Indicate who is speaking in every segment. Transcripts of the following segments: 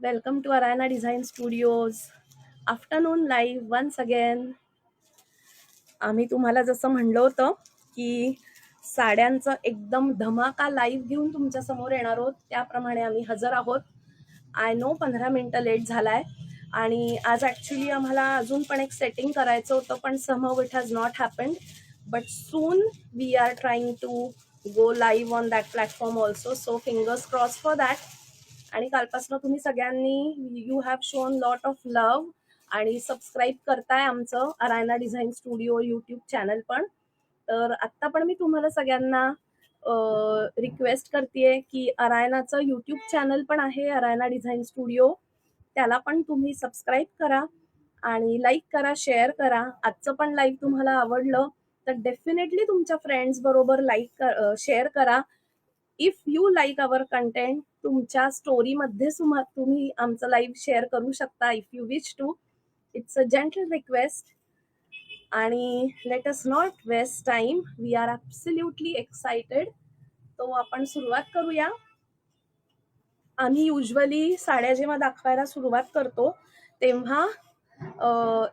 Speaker 1: Welcome to Arayana Design Studios. Afternoon live once again. आम्ही तुम्हाला जसं म्हणलं होतं की साड्यांचं एकदम धमाका लाईव्ह घेऊन तुमच्या समोर येणार आहोत, त्याप्रमाणे आम्ही हजर आहोत. आय नो 15 मिनिटं लेट झालाय आणि आज ॲक्च्युली आम्हाला अजून पण एक सेटिंग करायचं होतं, पण somehow it has not happened. But soon we are trying to go live on that platform also, so fingers cross for that. आणि कालपासून तुम्ही सगळ्यांनी you have shown lot of love आणि सबस्क्राईब करताय आमचं Arayana design studio YouTube channel पण. तर आत्ता पण मी तुम्हाला सगळ्यांना रिक्वेस्ट करते की अरायनाचं यूट्यूब चॅनल पण आहे अरायना डिझाईन स्टुडिओ, त्याला पण तुम्ही सबस्क्राईब करा आणि लाईक करा, शेअर करा. आजचं पण लाईव्ह तुम्हाला आवडलं तर डेफिनेटली तुमच्या फ्रेंड्स बरोबर लाईक शेअर करा. If you like our content, तुमच्या स्टोरीमध्ये तुम्ही आमचं लाईव्ह शेअर करू शकता if you wish to. It's a gentle request. आणि let us not waste time, we are absolutely excited. तो आपण सुरुवात करूया. आम्ही युजली साड्या जेव्हा दाखवायला सुरुवात करतो तेव्हा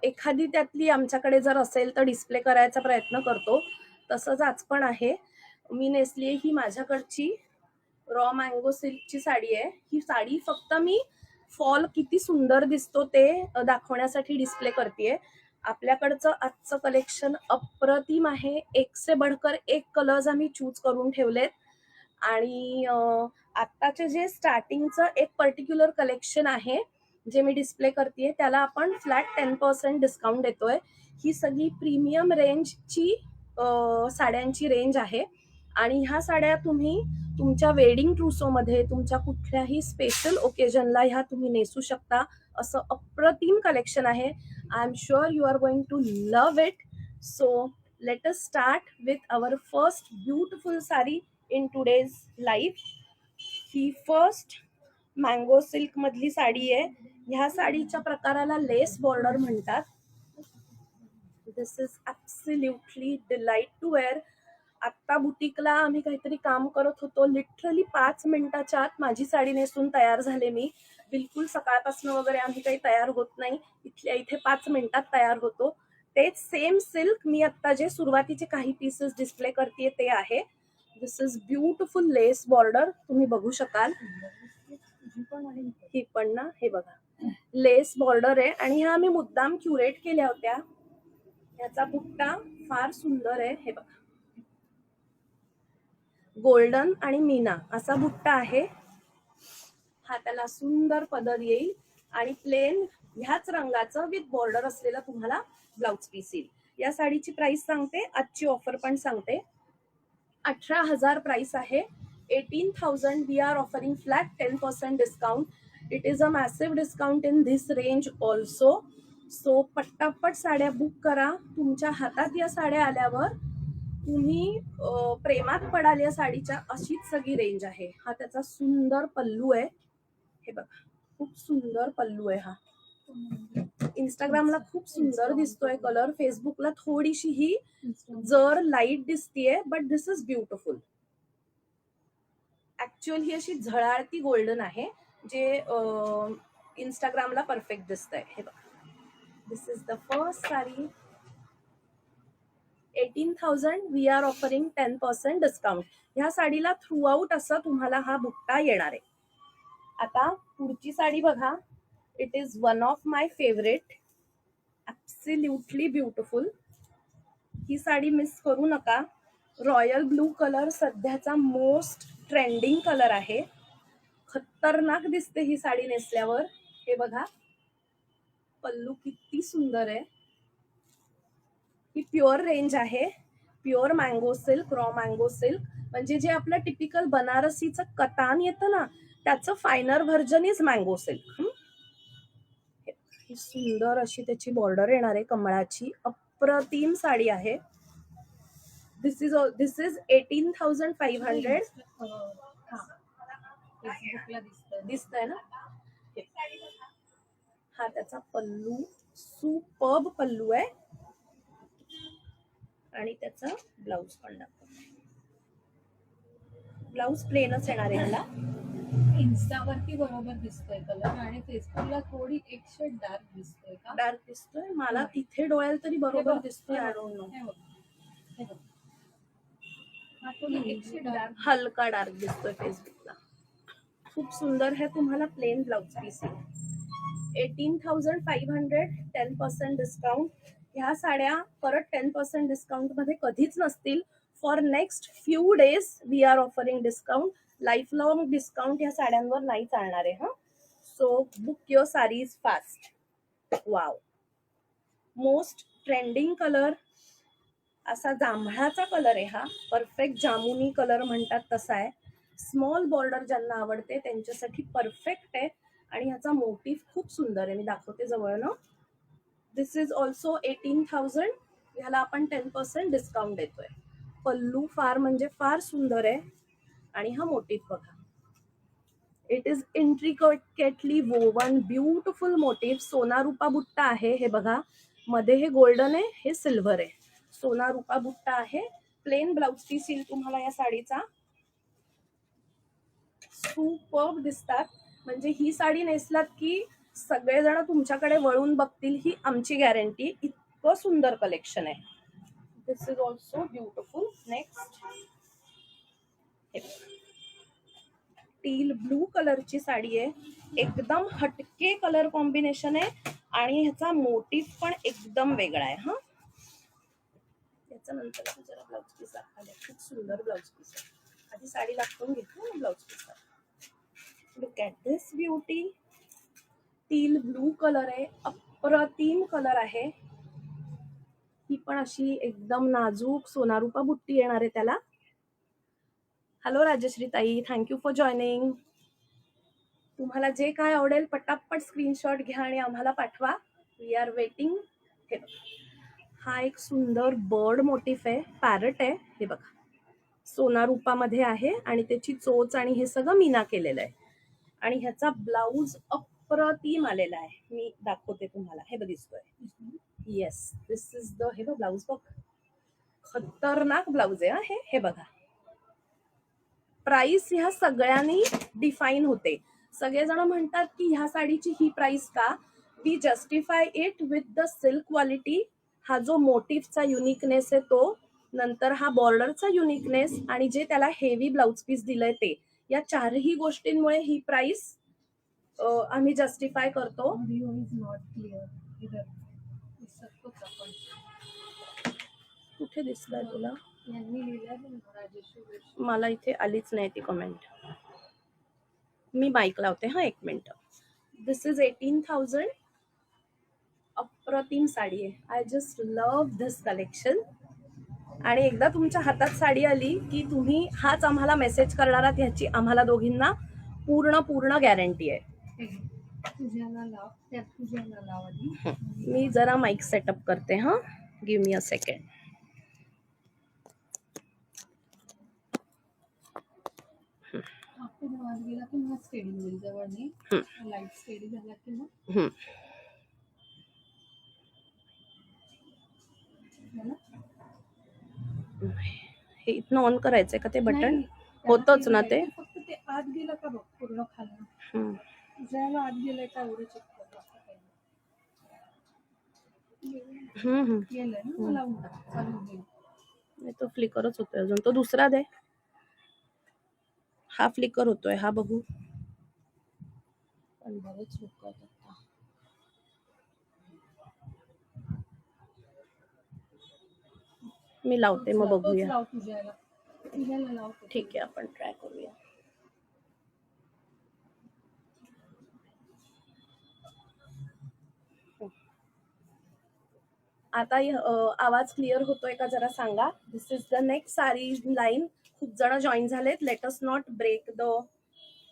Speaker 1: एखादी त्यातली आमच्याकडे जर असेल तर डिस्प्ले करायचा प्रयत्न करतो. तसंच आज पण आहे. मी नेसली ही माझ्याकडची रॉ मँगो सिल्कची साडी आहे. ही साडी फक्त मी फॉल किती सुंदर दिसतो ते दाखवण्यासाठी डिस्प्ले करतेय. आपल्याकडचं आजचं कलेक्शन अप्रतिम आहे. एक से बढ़कर एक कलर्स आम्ही चूज करून ठेवलेत आणि आत्ताचे जे स्टार्टिंगचं एक पर्टिक्युलर कलेक्शन आहे जे मी डिस्प्ले करतेय त्याला आपण फ्लॅट 10% डिस्काउंट देतोय. ही सगळी प्रीमियम रेंजची साड्यांची रेंज आहे आणि ह्या साड्या तुम्ही तुमच्या वेडिंग ट्रुसोमध्ये, तुमच्या कुठल्याही स्पेशल ओकेजनला ह्या तुम्ही नेसू शकता. असं अप्रतिम कलेक्शन आहे. I am sure you are going to love it. So let us start with our first beautiful sari in today's life. ही फर्स्ट मँगो सिल्क मधली साडी आहे. ह्या साडीच्या प्रकाराला लेस बॉर्डर म्हणतात. This is absolutely delight to wear. आत्ता बुटीकला आम्ही काहीतरी काम करत होतो, लिटरली 5 मिनिटाच्या आत माझी साडी नेसून तयार झाले मी. बिलकुल सकाळपासून वगैरे आम्ही काही तयार होत नाही, इथल्या इथे 5 मिनिटात तयार होतो. तेच सेम सिल्क मी आत्ता जे सुरुवातीचे काही पीसेस डिस्प्ले करते ते आहे. This is beautiful less border, तुम्ही बघू शकाल. ही पण ना, हे बघा लेस बॉर्डर आहे आणि ह्या आम्ही मुद्दाम क्युरेट केल्या होत्या. याचा बुट्टा फार सुंदर आहे. हे बघा, गोल्डन आणि मीना असा बुट्टा आहे. हा त्याला सुंदर पदर येईल आणि प्लेन ह्याच रंगाचं विथ बॉर्डर असलेला तुम्हाला ब्लाउज पीस येईल. या साडीची प्राइस सांगते, आजची ऑफर पण सांगते. 18,000 प्राइस आहे. 18,000 we are offering flat 10% discount. It is a massive discount in this range also. So पटापट साड्या बुक करा. तुमच्या हातात या साड्या आल्यावर तुम्ही प्रेमात पडाल या साडीच्या. अशीच सगळी रेंज आहे. हा त्याचा सुंदर पल्लू आहे. हे बघा, खूप सुंदर पल्लू आहे हा. इंस्टाग्रामला खूप सुंदर दिसतोय कलर, फेसबुकला थोडीशी ही जर लाईट दिसतीये, but this is beautiful. Actual ही अशी झळाळती गोल्डन आहे जे इंस्टाग्रामला परफेक्ट दिसतंय. हे बघा, this is the first sari. 18,000 we are offering 10% discount. ह्या साडीला थ्रू आउट असं तुम्हाला हा बुट्टा येणार आहे. आता पुढची साडी बघा. It is one of my favourite, absolutely beautiful. He sari miss करू नका. रॉयल ब्लू कलर सध्याचा मोस्ट ट्रेंडिंग कलर आहे. खतरनाक दिसते ही साडी नेसल्यावर. हे बघा, पल्लू किती सुंदर आहे. ही प्युअर रेंज आहे, pure mango silk, raw mango silk. म्हणजे जे आपलं टिपिकल बनारसीचं कतान येतं ना, त्याचं फायनर व्हर्जन इज मँगो सिल्क. ही सुंदर अशी त्याची बॉर्डर येणार आहे कमळाची. अप्रतिम साडी आहे. This is 18,500. दिसतंय ना. हा त्याचा पल्लू, सुपर्ब पल्लू आहे आणि त्याचा ब्लाउज पण दाखवतो. ब्लाउज प्लेनच येणार आहे ह्याला.
Speaker 2: इन्स्टावरती बरोबर दिसतोय कलर आणि फेसबुकला थोडी एक शेड डार्क दिसतोय का?
Speaker 1: डार्क दिसतोय मला इथे डोळ्याला तरी बरोबर दिसतोय. I don't know.
Speaker 2: हा थोडी एक शेड डार्क
Speaker 1: हलका डार्क दिसतोय फेसबुकला. खूप सुंदर है. तुम्हाला प्लेन ब्लाउज पीस आहे. 18,500 10% डिस्काउंट. ह्या साड्या परत 10% डिस्काउंट मध्ये कधीच नसतील. For next few days we are offering discount. Life long discount या साड्यांवर नाही चालणार आहे. हा, so book your saris fast. Wow, most trending colour असा जांभळाचा कलर आहे हा. परफेक्ट जामुनी कलर म्हणतात तसा आहे. स्मॉल बॉर्डर ज्यांना आवडते त्यांच्यासाठी परफेक्ट आहे. आणि ह्याचा मोटिफ खूप सुंदर आहे. मी दाखवते जवळनं. दिस इज ऑल्सो 18,000. ह्याला आपण 10% डिस्काउंट देतोय. पल्लू फार म्हणजे फार सुंदर आहे. आणि हा मोटिफ बघा. It is intricately woven, beautiful motif. सोना रुपा बुट्टा आहे हे बघा. मध्ये हे गोल्डन आहे, हे सिल्वर आहे. सोना रुपा बुट्टा आहे. प्लेन ब्लाउज पीस येईल तुम्हाला या साडीचा. सुपर्ब दिसतात. म्हणजे ही साडी नेसलात की सगळेजण तुमच्याकडे वळून बघतील, ही आमची गॅरंटी. इतकं सुंदर कलेक्शन आहे. This is also beautiful. Next, teal blue कलरची साडी आहे. एकदम हटके कलर कॉम्बिनेशन आहे आणि ह्याचा मोटिफ पण एकदम वेगळा आहे. हा, याचा नंतर जरा ब्लाउज पीस दाखवला. खूप सुंदर ब्लाउज पीस आहे. आधी साडी दाखवून घेतो, blouse piece. Look at this beauty. Teal blue colour आहे. अप्रतिम कलर आहे. ही पण अशी एकदम नाजूक सोनारुपा बुट्टी येणार आहे त्याला. हॅलो राजश्री ताई, थँक्यू फॉर जॉईनिंग. तुम्हाला जे काय आवडेल पटापट स्क्रीनशॉट घ्या आणि आम्हाला पाठवा. We are waiting. हे हा एक सुंदर बर्ड मोटिफ आहे. पॅरट आहे. हे बघा, सोना रूपामध्ये आहे आणि त्याची चोच आणि हे सगळं मीना केलेलं आहे. आणि ह्याचा ब्लाऊज अप्रतिम आलेला आहे. मी दाखवते तुम्हाला. हे बघितोय. Yes, this is the. हे बघ ब्लाऊज बघ, खतरनाक ब्लाऊज आहे. हे बघा. प्राइस ह्या सगळ्यांनी डिफाईन होते. सगळेजण म्हणतात की ह्या साडीची ही प्राइस का. We justify it with the silk quality. हा जो मोटिफचा युनिकनेस आहे तो, नंतर हा बॉर्डरचा युनिकनेस आणि जे त्याला हेवी ब्लाउज पीस दिलंय ते, या चारही गोष्टींमुळे ही प्राइस आम्ही जस्टिफाय करतो. कुठे दिसतंय तुला. मला इथे आलीच नाही ती कमेंट. मी माईक लावते हा, एक मिनिट. This is 18,000. अप्रतिम साडी आहे. I just love this collection. आणि एकदा तुमच्या हातात साडी आली की तुम्ही हाच आम्हाला मेसेज करणार आहात, ह्याची आम्हाला दोघींना पूर्ण गॅरंटी आहे. मी जरा माईक सेटअप करते हा. Give me a second. हे इथनं ऑन करायचंय का ते बटन. होतच ना ते.
Speaker 2: फक्त ते आत गेलं का बघ पूर्ण खाली. ज्याला आत गेलंय का एवढं चेक कर. गेलंय ना, मला चालू
Speaker 1: नाही तो फ्लिकरच होतोय अजून. तो दुसरा दे. हा फ्लिकर होतोय. हा बघू. पण बरेच लोक आहेत आता. मी लावते मग बघूया. ठीक आहे, आपण ट्राय करूया. आता आवाज क्लिअर होतोय का जरा सांगा. This is the next sari line. खूप जण जॉईन झालेत. Let us not break the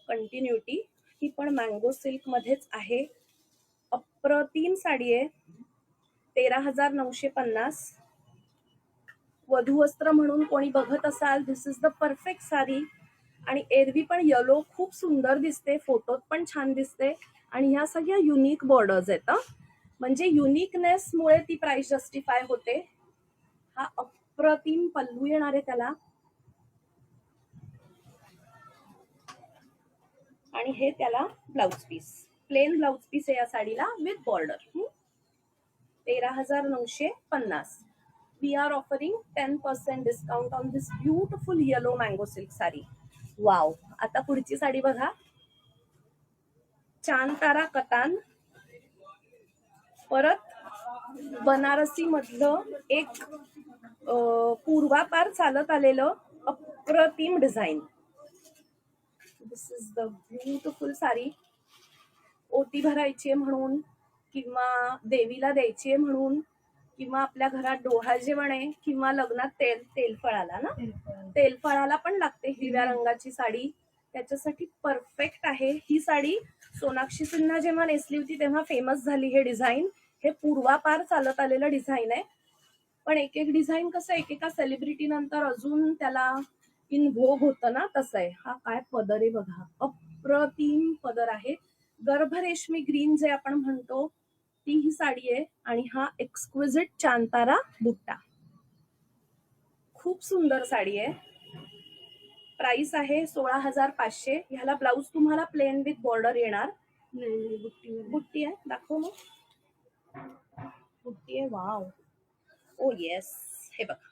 Speaker 1: continuity. ही पण मँगो सिल्क मध्येच आहे. अप्रतिम साडी आहे. 13,950. वधूवस्त्र म्हणून कोणी बघत असाल, दिस इज द परफेक्ट साडी. आणि एरवी पण येलो खूप सुंदर दिसते, फोटोत पण छान दिसते. आणि ह्या सगळ्या युनिक बॉर्डर्स आहेत. म्हणजे युनिकनेस मुळे ती प्राइस जस्टिफाय होते. हा अप्रतिम पल्लू येणार आहे त्याला. आणि हे त्याला blouse piece, plain blouse piece आहे या साडीला with border. 13,950. We are offering 10% discount on this beautiful yellow mango silk sari. Wow. आता पुढची साडी बघा, चांतारा कतान, परत बनारसी मधलं एक पूर्वापार चालत आलेलं अप्रतिम design. This is the beautiful sari. ओटी भरायची म्हणून किंवा देवीला द्यायची म्हणून किंवा आपल्या घरात डोहा जेवण आहे किंवा लग्नात तेलफळाला ना, तेलफळाला पण लागते हिरव्या रंगाची साडी, त्याच्यासाठी परफेक्ट आहे ही साडी. सोनाक्षी सिन्हा जेव्हा नेसली होती तेव्हा फेमस झाली हे डिझाईन. हे पूर्वापार चालत आलेलं डिझाईन आहे, पण एक एक डिझाईन कसं एकेका सेलिब्रिटी नंतर अजून त्याला इन भोग होतं ना, तसं आहे. हा काय पदर आहे बघा, अप्रतिम पदर आहे. गर्भरेशमी ग्रीन जे आपण म्हणतो ती ही साडी आहे. आणि हा एक्सक्विजिट चांतारा बुट्टा, खूप सुंदर साडी आहे. प्राइस आहे 16,500. ह्याला ब्लाउज तुम्हाला प्लेन विथ बॉर्डर येणार. बुट्टी आहे, दाखव मग. बुट्टी आहे, वाव. ओ येस, हे बघा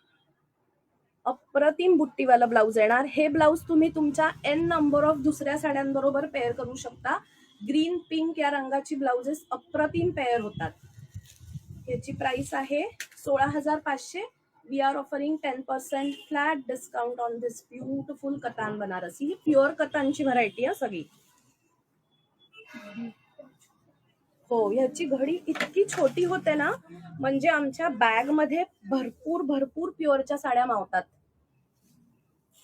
Speaker 1: अप्रतिम बुट्टीवाला ब्लाउज येणार. हे ब्लाउज तुम्ही तुमच्या एन नंबर ऑफ दुसऱ्या साड्यांबरोबर पेअर करू शकता. ग्रीन पिंक या रंगाची ब्लाउजेस अप्रतिम पेअर होतात. याची प्राइस आहे 16,500. We are offering 10% flat discount on this beautiful katan Banarasi. ही प्युअर कतानची व्हरायटी आहे सगळी. हो, ह्याची घडी इतकी छोटी होते ना, म्हणजे आमच्या बॅग मध्ये भरपूर भरपूर प्युअरच्या साड्या मावतात.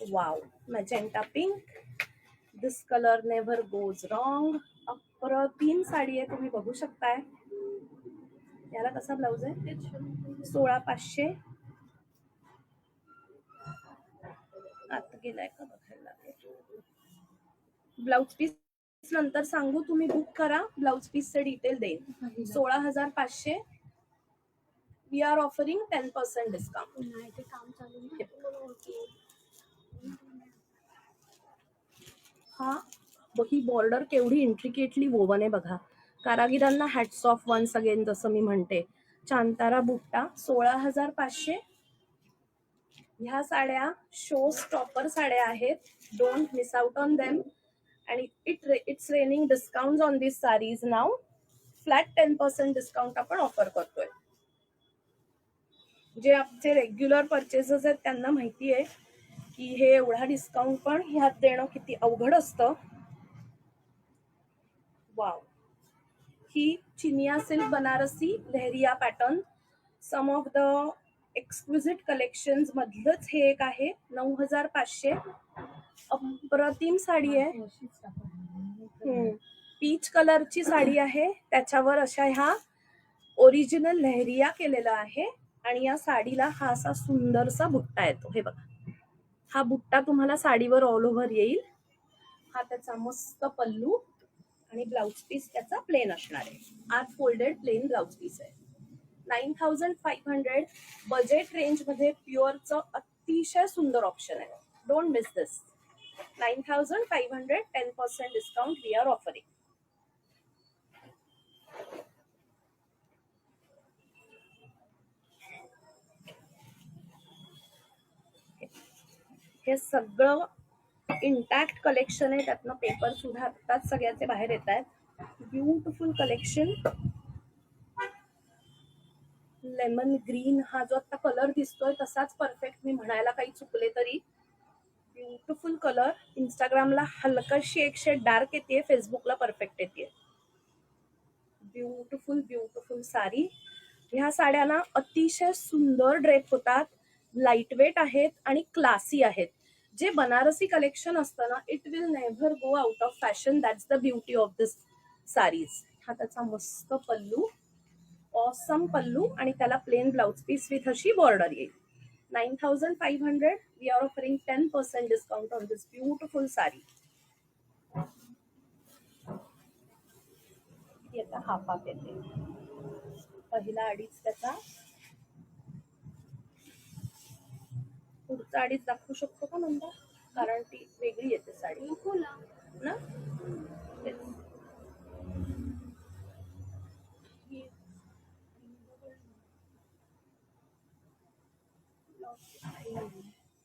Speaker 1: वाव. मॅजेंटा पिंक, दिस कलर नेव्हर गोज रॉंग. अप्रतिम साडी आहे, तुम्ही बघू शकताय. याला कसा ब्लाउज आहे, 16,500. आता गेलाय का बघायला लागेल. ब्लाउज पीस नंतर सांगू, तुम्ही बुक करा, ब्लाउज पीसचे डिटेल देईन. 16,500. We are offering 10% discount. हा ही बॉर्डर केवढी इंट्रिकेटली वोवन आहे बघा. कारागिरांना हॅट्स ऑफ वन्स अगेन, जसं मी म्हणते. चांतारा बुट्टा 16,500. ह्या साड्या शो स्टॉपर साड्या आहेत. Don't miss out on them. आणि it's raining discount on this saris now. Flat 10% discount आपण ऑफर करतोय. जे आमचे रेग्युलर परचेसेस आहेत त्यांना माहिती आहे की हे एवढा डिस्काउंट पण ह्यात देणं किती अवघड असतं. वाव. ही chiniya silk Banarasi leheriya pattern, some of the exquisite collections मधलंच हे एक आहे. 9,500. अप्रतिम साडी आहे. पीच कलरची साडी आहे, त्याच्यावर अशा ह्या ओरिजिनल लेहरिया केलेला आहे. आणि या साडीला हा असा सुंदरसा बुट्टा येतो. हे बघा, हा बुट्टा तुम्हाला साडीवर ऑल ओव्हर येईल. हा त्याचा मस्त पल्लू आणि ब्लाउज पीस त्याचा प्लेन असणार आहे. आत फोल्डेड प्लेन ब्लाउज पीस आहे. 9,500. बजेट रेंज मध्ये प्युअरचं अतिशय सुंदर ऑप्शन आहे. Don't miss this. 9,500. 10% discount we are offering. हे सगळं इंटॅक्ट कलेक्शन आहे, त्यातनं पेपर सुद्धा आत्ताच सगळ्याचे बाहेर येत आहेत. Beautiful collection. लेमन ग्रीन हा जो आता कलर दिसतोय तसाच परफेक्ट, मी म्हणायला काही चुकले तरी. Beautiful colour. इंस्टाग्रामला हलकाशी एक शेड डार्क येते, फेसबुकला परफेक्ट येते. Beautiful beautiful sari. ह्या साड्या ना अतिशय सुंदर ड्रेप होतात, लाईट वेट आहेत आणि क्लासी आहेत. जे बनारसी कलेक्शन असतं ना, it will never go out of fashion. That's the beauty of this saris. हा त्याचा मस्त पल्लू, ऑसम पल्लू, आणि त्याला प्लेन ब्लाउज पीस विथ अशी बॉर्डर येईल. 9,500. We are offering 10% discount on this beautiful sari. आता हाफ येते. पहिला अडीच त्याचा, पुढचा अडीच दाखवू शकतो का नंतर, कारण ती वेगळी येते साडी. ना. तेच.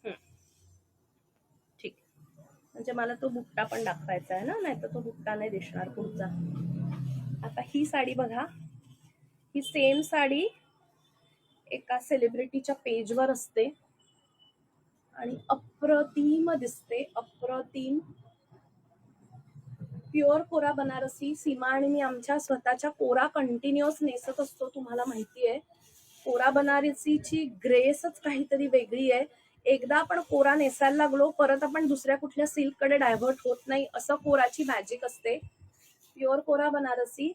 Speaker 1: हम्म, ठीक. म्हणजे मला तो बुट्टा पण दाखवायचा आहे ना, नाही तर तो बुट्टा नाही दिसणार पुढचा. आता ही साडी बघा, ही सेम साडी एका सेलिब्रिटीच्या पेजवर असते आणि अप्रतिम दिसते, अप्रतिम. प्युअर कोरा बनारसी. सीमा आणि मी आमच्या स्वतःच्या कोरा कंटिन्युअस नेसत असतो, तुम्हाला माहिती आहे. कोरा बनारसीची ग्रेसच काहीतरी वेगळी आहे. एकदा आपण कोरा नेसायला लागलो, परत आपण दुसऱ्या कुठल्या सिल्ककडे डायव्हर्ट होत नाही, असं कोराची मॅजिक असते. प्युअर कोरा बनारसी.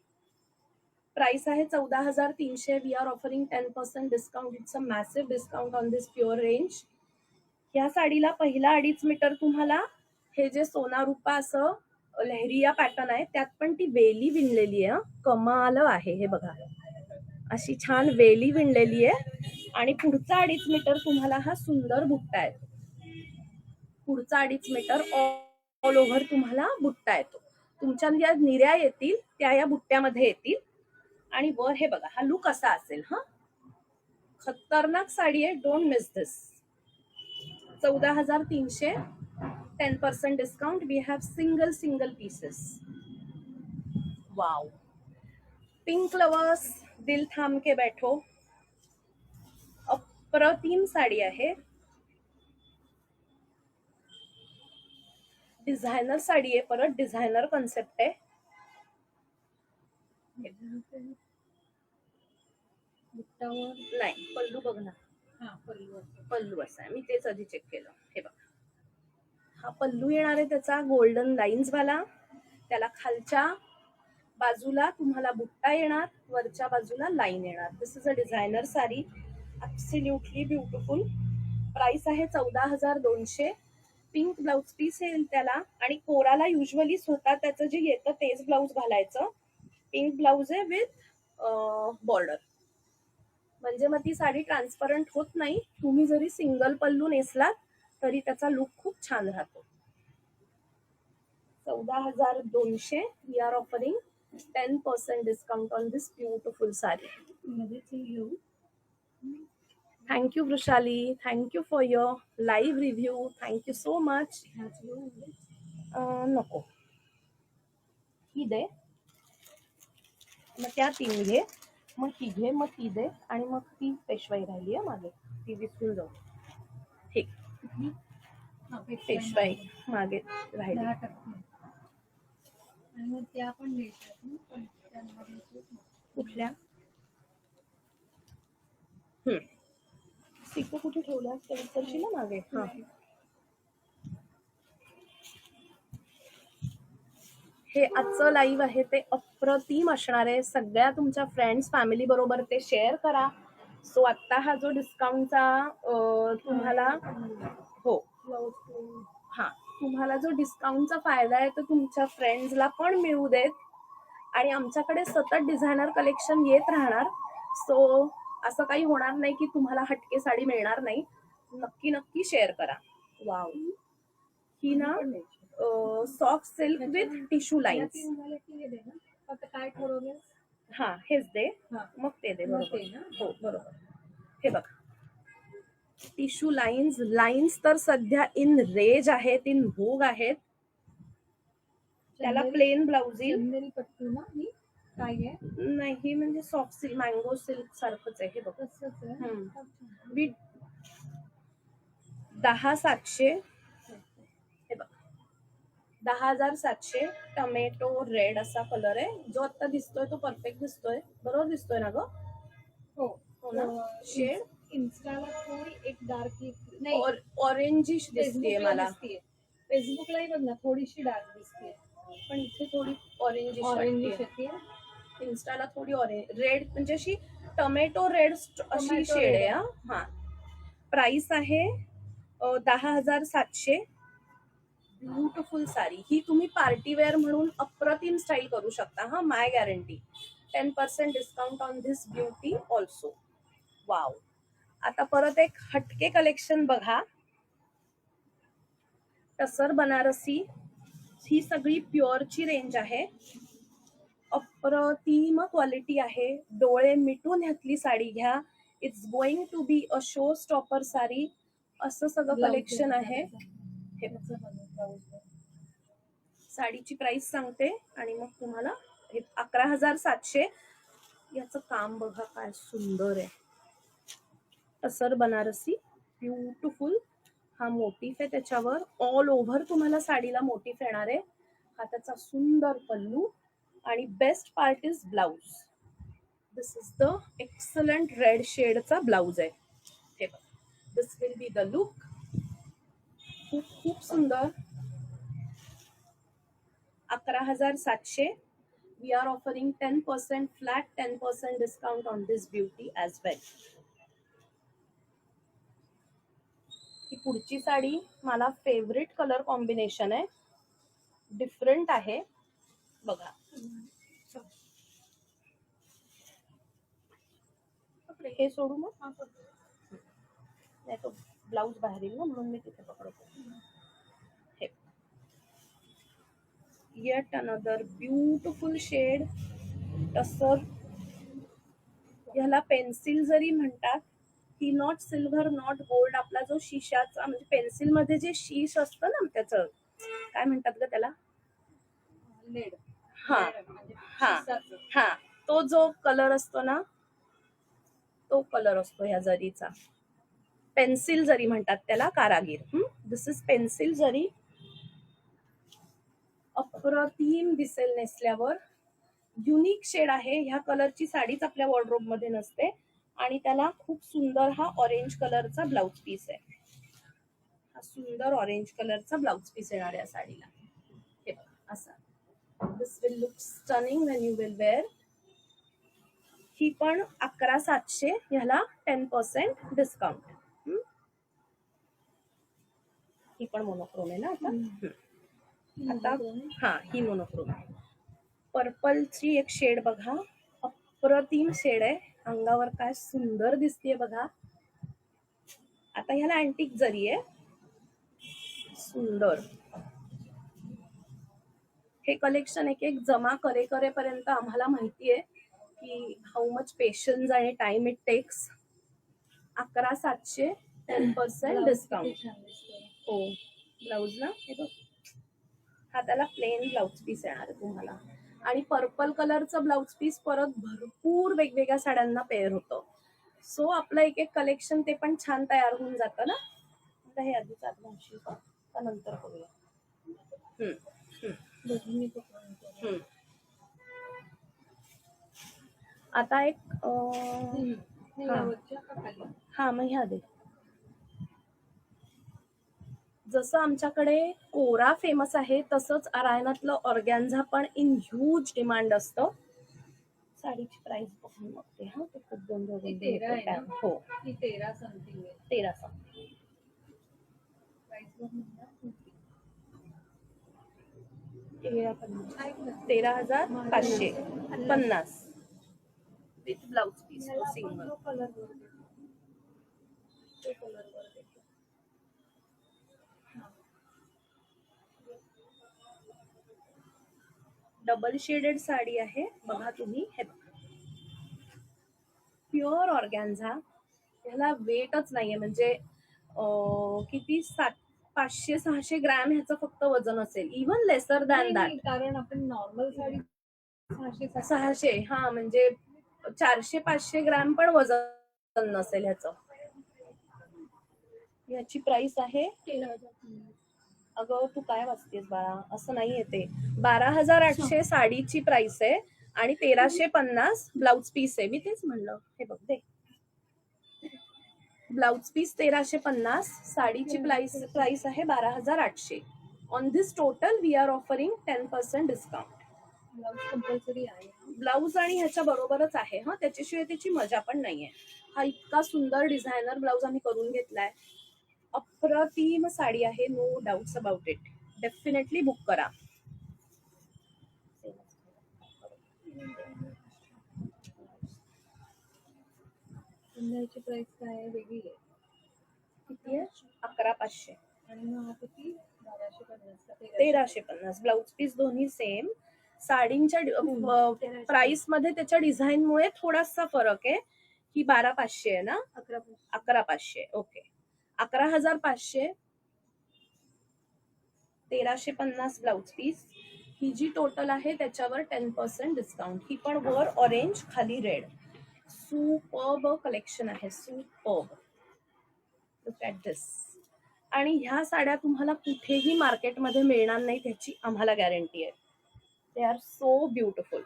Speaker 1: प्राइस आहे 14,300. We are offering 10% discount. It's a massive discount on this pure range. या साडीला पहिला 2.5 मीटर तुम्हाला हे जे सोना रुपा असं लहरिया पॅटर्न आहे, त्यात पण ती वेली विणलेली आहे. कमाल आहे. हे बघा, अशी छान वेली विणलेली आहे. आणि पुढचा 2.5 मीटर तुम्हाला हा सुंदर बुट्टा आहे. पुढचा 2.5 मीटर ऑल ओव्हर तुम्हाला बुट्टा येतो. तुमच्या ज्या निऱ्या येतील त्या या बुट्ट्यामध्ये येतील. आणि वर हे बघा, हा लुक असा असेल. हा खतरनाक साडी आहे. Don't miss this. 14,300. 10% discount. We have single pieces. Wow. Pink lovers, दिल थांब के बैठो. अप्रतिम साडी आहे. डिझायनर साडी आहे, परत डिझायनर कॉन्सेप्ट आहे. नाही, पल्लू बघ ना. पल्लू असा आहे, मी तेच आधी चेक केलं. हे बघा, हा पल्लू येणार आहे त्याचा गोल्डन लाईन्स वाला. त्याला खालच्या बाजूला तुम्हाला बुट्टा येणार, वरच्या बाजूला लाईन येणार. This is a designer sari. Absolutely beautiful. Price आहे 14,200. पिंक ब्लाउज पीस येईल त्याला. आणि कोराला युजली स्वतः त्याचं जे येतं तेच ब्लाउज घालायचं. पिंक ब्लाउज आहे विथ बॉर्डर. म्हणजे मग ती साडी ट्रान्सपरंट होत नाही. तुम्ही जरी सिंगल पल्लू नेसलात तरी त्याचा लुक खूप छान राहतो. 14,200. We are offering 10% discount on this beautiful sari. Thank you Vrushali. Thank you for your live review. Thank you so much. नको, ही दे. मग त्या 3 घे, मग ही घे, मग ती दे, आणि मग ती पेशवाई राहिली आहे मागे, ती विसरून जाऊ. ठीक. पेशवाई मागे राहिली. कुठल्या सिक्को कुठे ठेवल्या ते विसरशील ना मागे. हा, हे आजचं लाईव्ह आहे ते अप्रतिम असणार आहे. सगळ्या तुमच्या फ्रेंड्स फॅमिली बरोबर ते शेअर करा. सो आता हा जो डिस्काउंटचा तुम्हाला, हो हा, तुम्हाला जो डिस्काउंटचा फायदा आहे तो तुमच्या फ्रेंड्सला पण मिळू देत. आणि आमच्याकडे सतत डिझायनर कलेक्शन येत राहणार. सो असं काही होणार नाही की तुम्हाला हटके साडी मिळणार नाही. नक्की नक्की शेअर करा. वाव, ही ना soft silk with tissue lines.
Speaker 2: काय ठरवलं?
Speaker 1: हा, हेच दे, मग ते दे. बरोबर, हो बरोबर. हे बघा, टिश्यू लाईन्स तर सध्या इन रेज आहेत, इन भोग आहेत. त्याला प्लेन ब्लाउज येईल.
Speaker 2: पट्टू ना ही काय आहे?
Speaker 1: नाही, म्हणजे सॉफ्ट सिल्क, मँगो सिल्क सारखंच आहे. हे बघा, विथ 10,700. हे बघा, 10,700. टमेटो रेड असा कलर आहे. जो आता दिसतोय तो परफेक्ट दिसतोय. बरोबर दिसतोय ना ग? हो ना. शेड
Speaker 2: इन्स्टाला थोडी एक डार्क, नाही
Speaker 1: ऑरेंजिश दिसतेय मला.
Speaker 2: फेसबुकलाही बघ ना, थोडीशी डार्क दिसते,
Speaker 1: पण इथे थोडी ऑरेंजिश
Speaker 2: येते.
Speaker 1: इन्स्टाला थोडी ऑरेंज रेड, म्हणजे अशी टोमॅटो रेड अशी शेड आहे. हा, प्राइस आहे 10,700. ब्युटिफुल साडी. ही तुम्ही पार्टी वेअर म्हणून अप्रतिम स्टाईल करू शकता. हा, my guarantee. 10% discount on this beauty also. Wow. आता परत एक हटके कलेक्शन बघा. टसर बनारसी ही सगळी प्युअरची रेंज आहे. अप्रतिम क्वालिटी आहे. डोळे मिटून ह्यातली साडी घ्या. It's going to be a show stopper sari. असं सगळं कलेक्शन आहे. हे साडीची प्राइस सांगते आणि मग तुम्हाला 11,700. याचं काम बघा काय सुंदर आहे. टसर बनारसी ब्युटिफुल. हा मोटिफ आहे त्याच्यावर. ऑल ओव्हर तुम्हाला साडीला मोटिफ येणार आहे. हा त्याचा सुंदर पल्लू आणि best part is blouse. This is the excellent red शेडचा ब्लाउज आहे. हे बघा, this will be the look. खूप खूप सुंदर. 11,700. We are offering 10% flat, 10% discount on this beauty as well. ही पुढची साडी मला फेवरेट कलर कॉम्बिनेशन आहे. डिफरंट आहे बघा. हे सोडू मग. नाही तो ब्लाउज बाहेर येईल ना म्हणून मी तिथे पकडतो. हे येट अनदर ब्युटिफुल शेड टसर. ह्याला पेन्सिल जरी म्हणतात. ही नॉट सिल्वर नॉट गोल्ड. आपला जो शिशाचा म्हणजे पेन्सिल मध्ये जे शीश असतं ना त्याचं काय म्हणतात ग त्याला.
Speaker 2: लेड.
Speaker 1: हा हा हा तो जो कलर असतो ना तो कलर असतो ह्या जरीचा. पेन्सिल जरी म्हणतात त्याला कारागीर. दिस इज पेन्सिल जरी. अप्रतिम दिसेल नेसल्यावर. युनिक शेड आहे. ह्या कलरची साडीच आपल्या वॉर्डरोब मध्ये नसते आणि त्याला खूप सुंदर हा ऑरेंज कलरचा ब्लाउज पीस आहे. हा सुंदर ऑरेंज कलरचा ब्लाउज पीस येणार या साडीला. हे बघा असा. This will look stunning when you will wear. ही पण 11,700. ह्याला 10% डिस्काउंट. ही पण मोनोक्रोम आहे ना आता. हा ही मोनोक्रोम आहे. पर्पलची एक शेड बघा. अप्रतिम शेड आहे. अंगावर काय सुंदर दिसतीये बघा. आता ह्याला अँटिक जरी आहे. सुंदर. हे कलेक्शन एक एक जमा करेपर्यंत आम्हाला माहितीये की हाऊ मच पेशन्स आणि टाइम इट टेक्स. 11,700 10% डिस्काउंट. हो ब्लाउज ना हे बघ. हा त्याला प्लेन ब्लाउज पीस येणार आहे तुम्हाला. आणि पर्पल कलरचं ब्लाउज पीस परत भरपूर वेगवेगळ्या साड्यांना पेअर होतं. सो आपलं एक एक कलेक्शन ते पण छान तयार होऊन जातं ना. आता हे आधीच आधी का नंतर करूया. आता एक हा मग ह्या दे. जसं आमच्याकडे कोरा फेमस आहे तसंच अरायनातलं ऑर्गॅन्झा पण इन ह्यूज डिमांड असतं. साडीची प्राइस बघून बघते. हा ते खूप दोन
Speaker 2: हो 13 something.
Speaker 1: 13 something. 13,550 with blouse piece single. Double shaded sari आहे बघा तुम्ही. हे बघा प्युअर ऑर्गॅन्झा. ह्याला वेटच नाहीये म्हणजे किती 500-600 ग्रॅम ह्याचं फक्त वजन असेल. Even lesser than that.
Speaker 2: कारण आपण नॉर्मल साडी
Speaker 1: 600 हा म्हणजे 400-500 ग्रॅम पण वजन नसेल ह्याचं. याची प्राइस आहे. अगं तू काय वाचतेस बाळा. असं नाही येते. 12,800 साडीची प्राइस आहे आणि 1,350 ब्लाउज पीस आहे. मी तेच म्हणलं. हे बघ दे. Blouse piece 1,350. साडीची प्राइस आहे 12,800. On this total we are offering 10% discount.
Speaker 2: Blouse compulsory आहे.
Speaker 1: ब्लाउज आणि ह्याच्या बरोबरच आहे. हा त्याच्याशिवाय त्याची मजा पण नाहीये. हा इतका सुंदर डिझायनर ब्लाउज आम्ही करून घेतलाय. अप्रतिम साडी आहे. No doubts about it. Definitely book करा.
Speaker 2: इंडियाची प्राइस काय आहे वेगळी आहे.
Speaker 1: किती आहे. 11,500.
Speaker 2: आणि मग आता ती 1250 का
Speaker 1: 1350. ब्लाउज पीस दोन्ही सेम. साडींच्या
Speaker 2: 1350.
Speaker 1: प्राइस मध्ये त्याच्या डिझाईनमुळे थोडासा फरक आहे. ही 12,500 आहे ना, 11,500. ओके, 11,500. 1350 blouse piece. ही जी टोटल आहे त्याच्यावर 10% डिस्काउंट. ही पण वर ऑरेंज खाली रेड. सुपर्ब कलेक्शन आहे, सुपर्ब. Look at this. आणि ह्या साड्या तुम्हाला कुठेही मार्केटमध्ये मिळणार नाही, त्याची आम्हाला गॅरंटी आहे. They are so beautiful.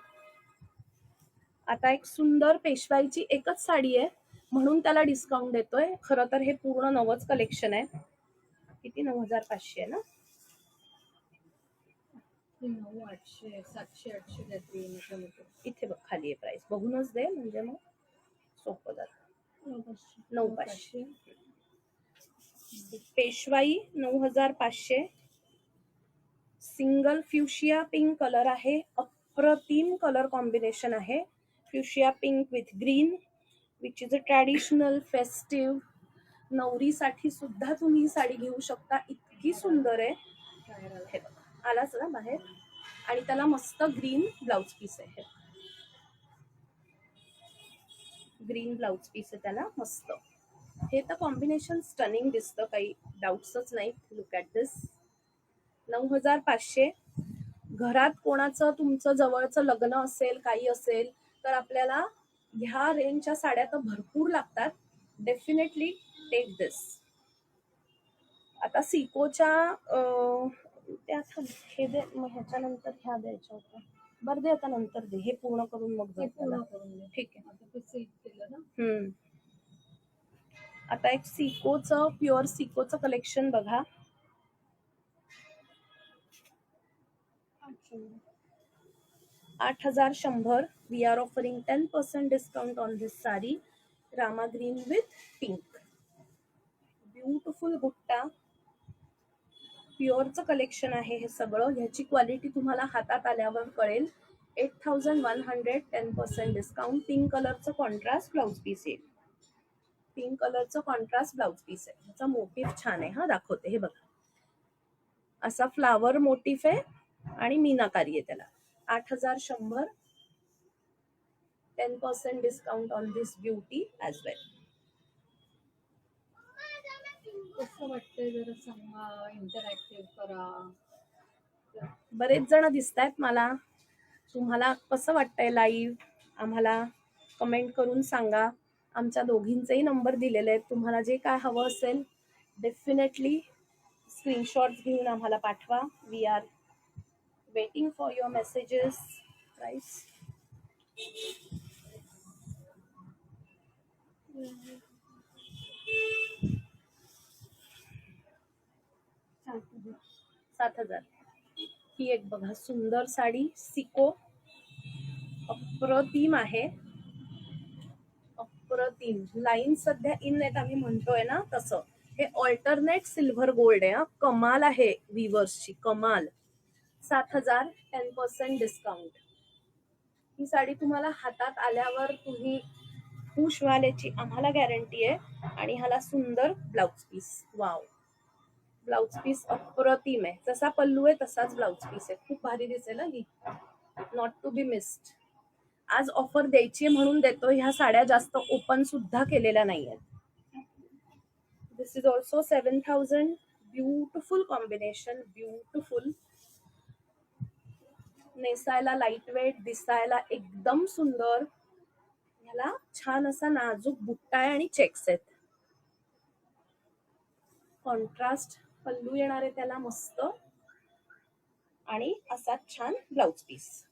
Speaker 1: आता एक सुंदर पेशवाईची एकच साडी आहे म्हणून त्याला डिस्काउंट देतोय. खरं तर हे पूर्ण नवच कलेक्शन आहे. किती? 9,500 आहे ना.
Speaker 2: 9,800 700 800 देते.
Speaker 1: इथे बघ खाली आहे प्राइस, बघूनच दे म्हणजे मग सोपं जातं. 9,500. पेशवाई 9,500. सिंगल फ्युशिया पिंक कलर आहे. अप्रतिम कलर कॉम्बिनेशन आहे. Fuchsia pink with green, which is a traditional festive. नवरीसाठी सुद्धा तुम्ही ही साडी घेऊ शकता, इतकी सुंदर आहे. हे बघा, आलाच ना बाहेर. आणि त्याला मस्त ग्रीन ब्लाउज पीस आहे. ग्रीन ब्लाउज पीस आहे त्याला मस्त. हे तर कॉम्बिनेशन स्टनिंग दिसतं, काही डाऊट्सच नाही. लुक ॲट दिस. 9,500. घरात कोणाचं तुमचं जवळचं लग्न असेल, काही असेल, तर आपल्याला ह्या रेंजच्या साड्या तर भरपूर लागतात. डेफिनेटली टेक दिस. आता सिकोच्या त्या हे दे, मग ह्याच्यानंतर ह्या द्यायच्या होत्या. बरं दे, आता नंतर दे, हे पूर्ण करून मग जाऊ. ठीक आहे. आता एक सिकोचं, प्युअर सिकोचं कलेक्शन बघा. 8,100. We are offering 10% discount on this sari. Rama green with pink. Beautiful butta. प्युअरचं कलेक्शन आहे हे सगळं. ह्याची क्वालिटी तुम्हाला हातात आल्यावर कळेल. 8,100. 10% डिस्काउंट. पिंक कलरचं कॉन्ट्रास्ट ब्लाउज पीस येईल. पिंक कलरचं कॉन्ट्रास्ट ब्लाउज पीस आहे. ह्याचा मोटिफ छान आहे. हा दाखवते, हे बघा. असा फ्लावर मोटिफ आहे आणि मीनाकारी आहे त्याला. 8,100. 10% discount on this beauty as well.
Speaker 2: कसं वाटतंय जरा सांगा, इंटरॅक्टिव्ह करा.
Speaker 1: बरेच जण दिसत आहेत मला. तुम्हाला कसं वाटतंय लाईव्ह, आम्हाला कमेंट करून सांगा. आमच्या दोघींचेही नंबर दिलेले आहेत. तुम्हाला जे काय हवं असेल डेफिनेटली स्क्रीनशॉट्स घेऊन आम्हाला पाठवा. We are waiting for your messages. Price $7,000. ही एक बघा सुंदर साडी, सिको. अप्रतिम आहे, अप्रतिम. लाईन सध्या इन आहेत आम्ही म्हणतोय ना तसं. हे ऑल्टरनेट सिल्व्हर गोल्ड आहे. कमाल आहे विवर्सची, कमाल. 7,000. 10% डिस्काउंट. ही साडी तुम्हाला हातात आल्यावर तुम्ही खुश व्हाल्याची आम्हाला गॅरंटी आहे. आणि ह्याला सुंदर blouse piece. Wow, blouse piece अप्रतिम आहे. जसा पल्लू आहे तसाच ब्लाउज पीस आहे. खूप भारी दिसेल ही, नॉट टू बी मिस्ड. आज ऑफर द्यायची म्हणून देतो. ह्या साड्या जास्त ओपन सुद्धा केलेल्या नाही आहेत. This is also 7,000. Beautiful combination, beautiful. नेसायला लाईट वेट, दिसायला एकदम सुंदर. ह्याला छान असा नाजूक बुट्टा आहे आणि चेक्स आहेत. कॉन्ट्रास्ट पल्लू येणार आहे त्याला मस्त. आणि असा छान ब्लाउज पीस.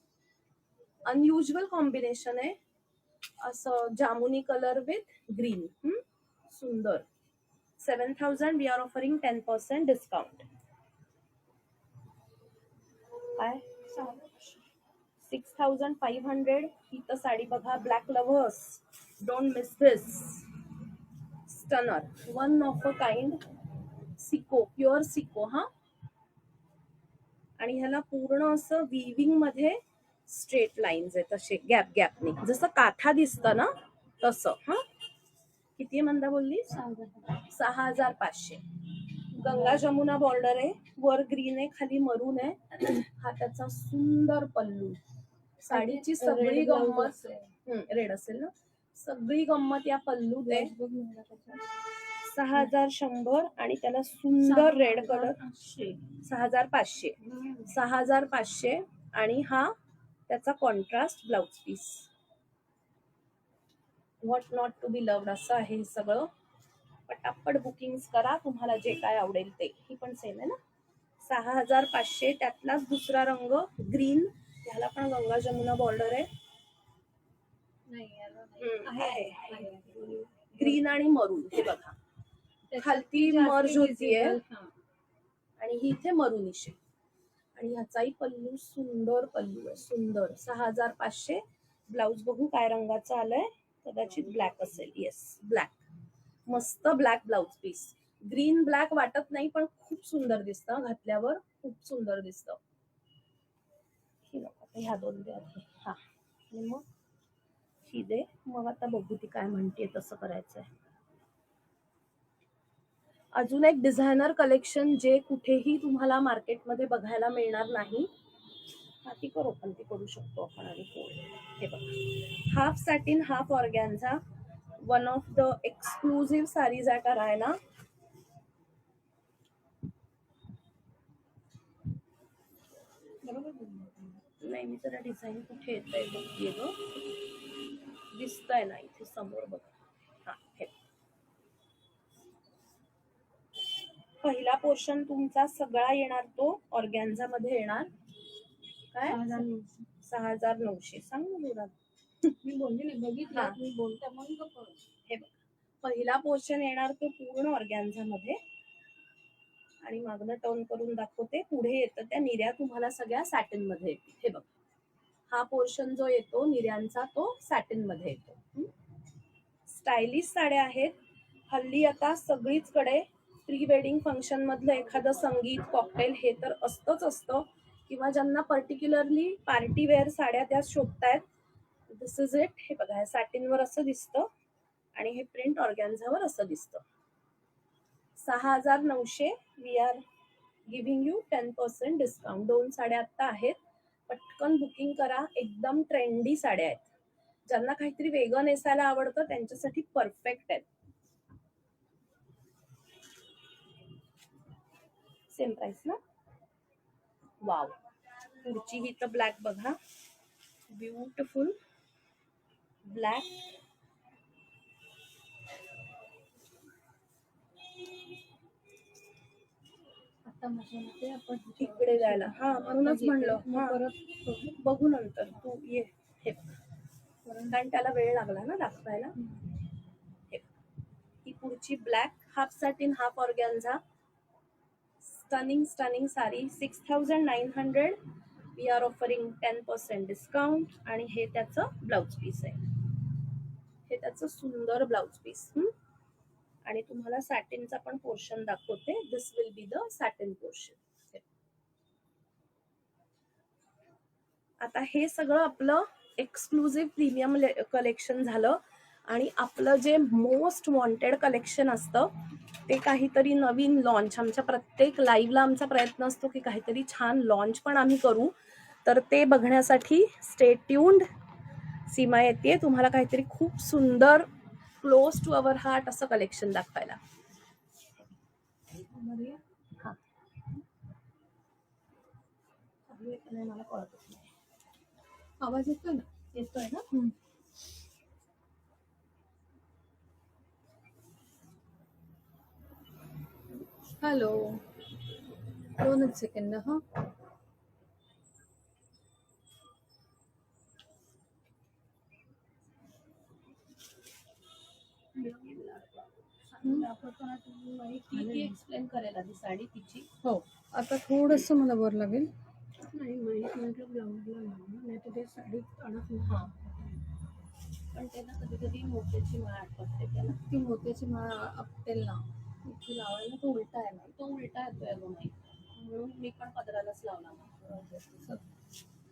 Speaker 1: अनयुजुअल कॉम्बिनेशन आहे, असं जामुनी कलर विथ ग्रीन. सुंदर. 7,000. We are offering 10% discount. काय 6,500. ही तर साडी बघा. Black lovers, don't miss this. Stunner, one of a kind. सिको, प्युअर सिको. हा, आणि ह्याला पूर्ण असं विविंग मध्ये स्ट्रेट लाईन्स आहेत, असे गॅप गॅपनी, जसं काथा दिसतं ना तसं. हा, किती मंदा बोलली? 6,500. गंगा जमुना बॉर्डर आहे, वर ग्रीन आहे, खाली मरून आहे. हा त्याचा सुंदर पल्लू. साडीची सगळी गंमत रेड असेल ना, सगळी गंमत या पल्लूत आहे. 6100 आणि त्याला सुंदर रेड कलर. 6500 6500 आणि हा त्याचा contrast blouse piece. What not to be loved असं आहे हे सगळं. पटापट बुकिंग करा, तुम्हाला जे काय आवडेल ते. ही पण सेम आहे ना, 6500. त्यातलाच दुसरा रंग ग्रीन, ह्याला पण गंगा जमुना बॉर्डर आहे. ग्रीन आणि मरून. हे बघा खालती मर्ज होतीये आणि ही इथे मरुनिश आहे. आणि ह्याचाही पल्लू सुंदर पल्लू आहे, सुंदर. 6500. ब्लाउज बघू काय रंगाचा आलाय, कदाचित ब्लॅक असेल. Yes, black. मस्त black blouse piece. Green black वाटत नाही पण खूप सुंदर दिसतं घातल्यावर, खूप सुंदर दिसतं. ह्या दोन दे आधी. हा, आणि मग ही दे. मग आता बघू ती काय म्हणते तसं करायचंय. अजून एक डिझायनर कलेक्शन जे कुठेही तुम्हाला मार्केटमध्ये बघायला मिळणार नाही. ती करू पण ती करू शकतो आपण. आणि हे बघा, half satin half organza, one of the exclusive saris at Araina. नाही, मी जरा डिझाईन कुठे येत आहे बघतीये ग, दिसतंय ना इथे समोर बघ. हा, हे पहिला पोर्शन तुमचा सगळा येणार तो ऑर्गॅन्झा मध्ये येणार. काय 6900 सांग ना.
Speaker 2: मी बोलली नाही, बघितलं मी बोलता मग
Speaker 1: हे बघ, पहिला पोर्शन येणार तो पूर्ण ऑर्गॅन्झा मध्ये. आणि मागणं टर्न करून दाखवते. पुढे येतं त्या निर्या तुम्हाला सगळ्या सॅटिन मध्ये येतील. हे बघ, हा पोर्शन जो येतो निर्यांचा तो सॅटिन मध्ये येतो. स्टायलिश साड्या आहेत हल्ली आता सगळीचकडे. प्री वेडिंग फंक्शन मधलं एखादं संगीत कॉकटेल हे तर असतंच असतं, किंवा ज्यांना पर्टिक्युलरली पार्टी वेअर साड्या त्या शोधतायत. दिस इज इट. हे बघा, हे सॅटिनवर असं दिसतं आणि हे प्रिंट ऑर्गॅन्झावर असं दिसतं. 6900. We are giving you 10% discount. 2 साड्या आता आहेत, पटकन बुकिंग करा. एकदम ट्रेंडी साड्या आहेत, ज्यांना काहीतरी वेगळं नेसायला आवडतं त्यांच्यासाठी परफेक्ट आहेत. सेम प्राइस ना. वाव, पुढची ही तर ब्लॅक बघा, ब्युटिफुल ब्लॅक.
Speaker 2: आता माझ्या मते आपण
Speaker 1: इकडे जायला, हा म्हणूनच म्हणलं. हा,
Speaker 2: परत
Speaker 1: बघू नंतर, तू ये. हे कारण त्याला वेळ लागला ना दाखवायला. ही पुढची black, half satin half organza. Stunning stunning sari. 6900. We are offering 10% discount. आणि हे त्याचं ब्लाउज पीस आहे. हे त्याचं सुंदर ब्लाउज पीस. आणि तुम्हाला सॅटिनचा पण पोर्शन दाखवते. This will be the satin portion. आता हे सगळं आपलं एक्सक्लुझिव्ह प्रीमियम कलेक्शन झालं. आणि आपलं जे मोस्ट वॉन्टेड कलेक्शन असतं ते काहीतरी नवीन लॉन्च. आमच्या प्रत्येक लाईव्हला आमचा प्रयत्न असतो की काहीतरी छान लॉन्च पण आम्ही करू. तर ते बघण्यासाठी स्टे ट्यून्ड. सीमा येते तुम्हाला काहीतरी खूप सुंदर क्लोज टू अवर हार्ट असं कलेक्शन दाखवायला. हा, मला कळतच नाही.
Speaker 2: आवाज येतोय ना.
Speaker 1: येतोय ना.
Speaker 2: Hello, 2 second. हा,
Speaker 1: एक्सप्लेन करायला ती साडी तिची.
Speaker 2: हो, आता थोडस मला वर लागेल. नाही म्हटलं ब्लाऊजला नाही तर ते साडी अडक.
Speaker 1: हा, पण त्याला कधी कधी मोत्याची माळ आठवते. त्याला
Speaker 2: ती मोत्याची माळ आपटेल ना.
Speaker 1: इथे लावायला तो उलटा आहे ना, तो उलटा येतोय अगं नाही, म्हणून मी पण पदरालाच लावला.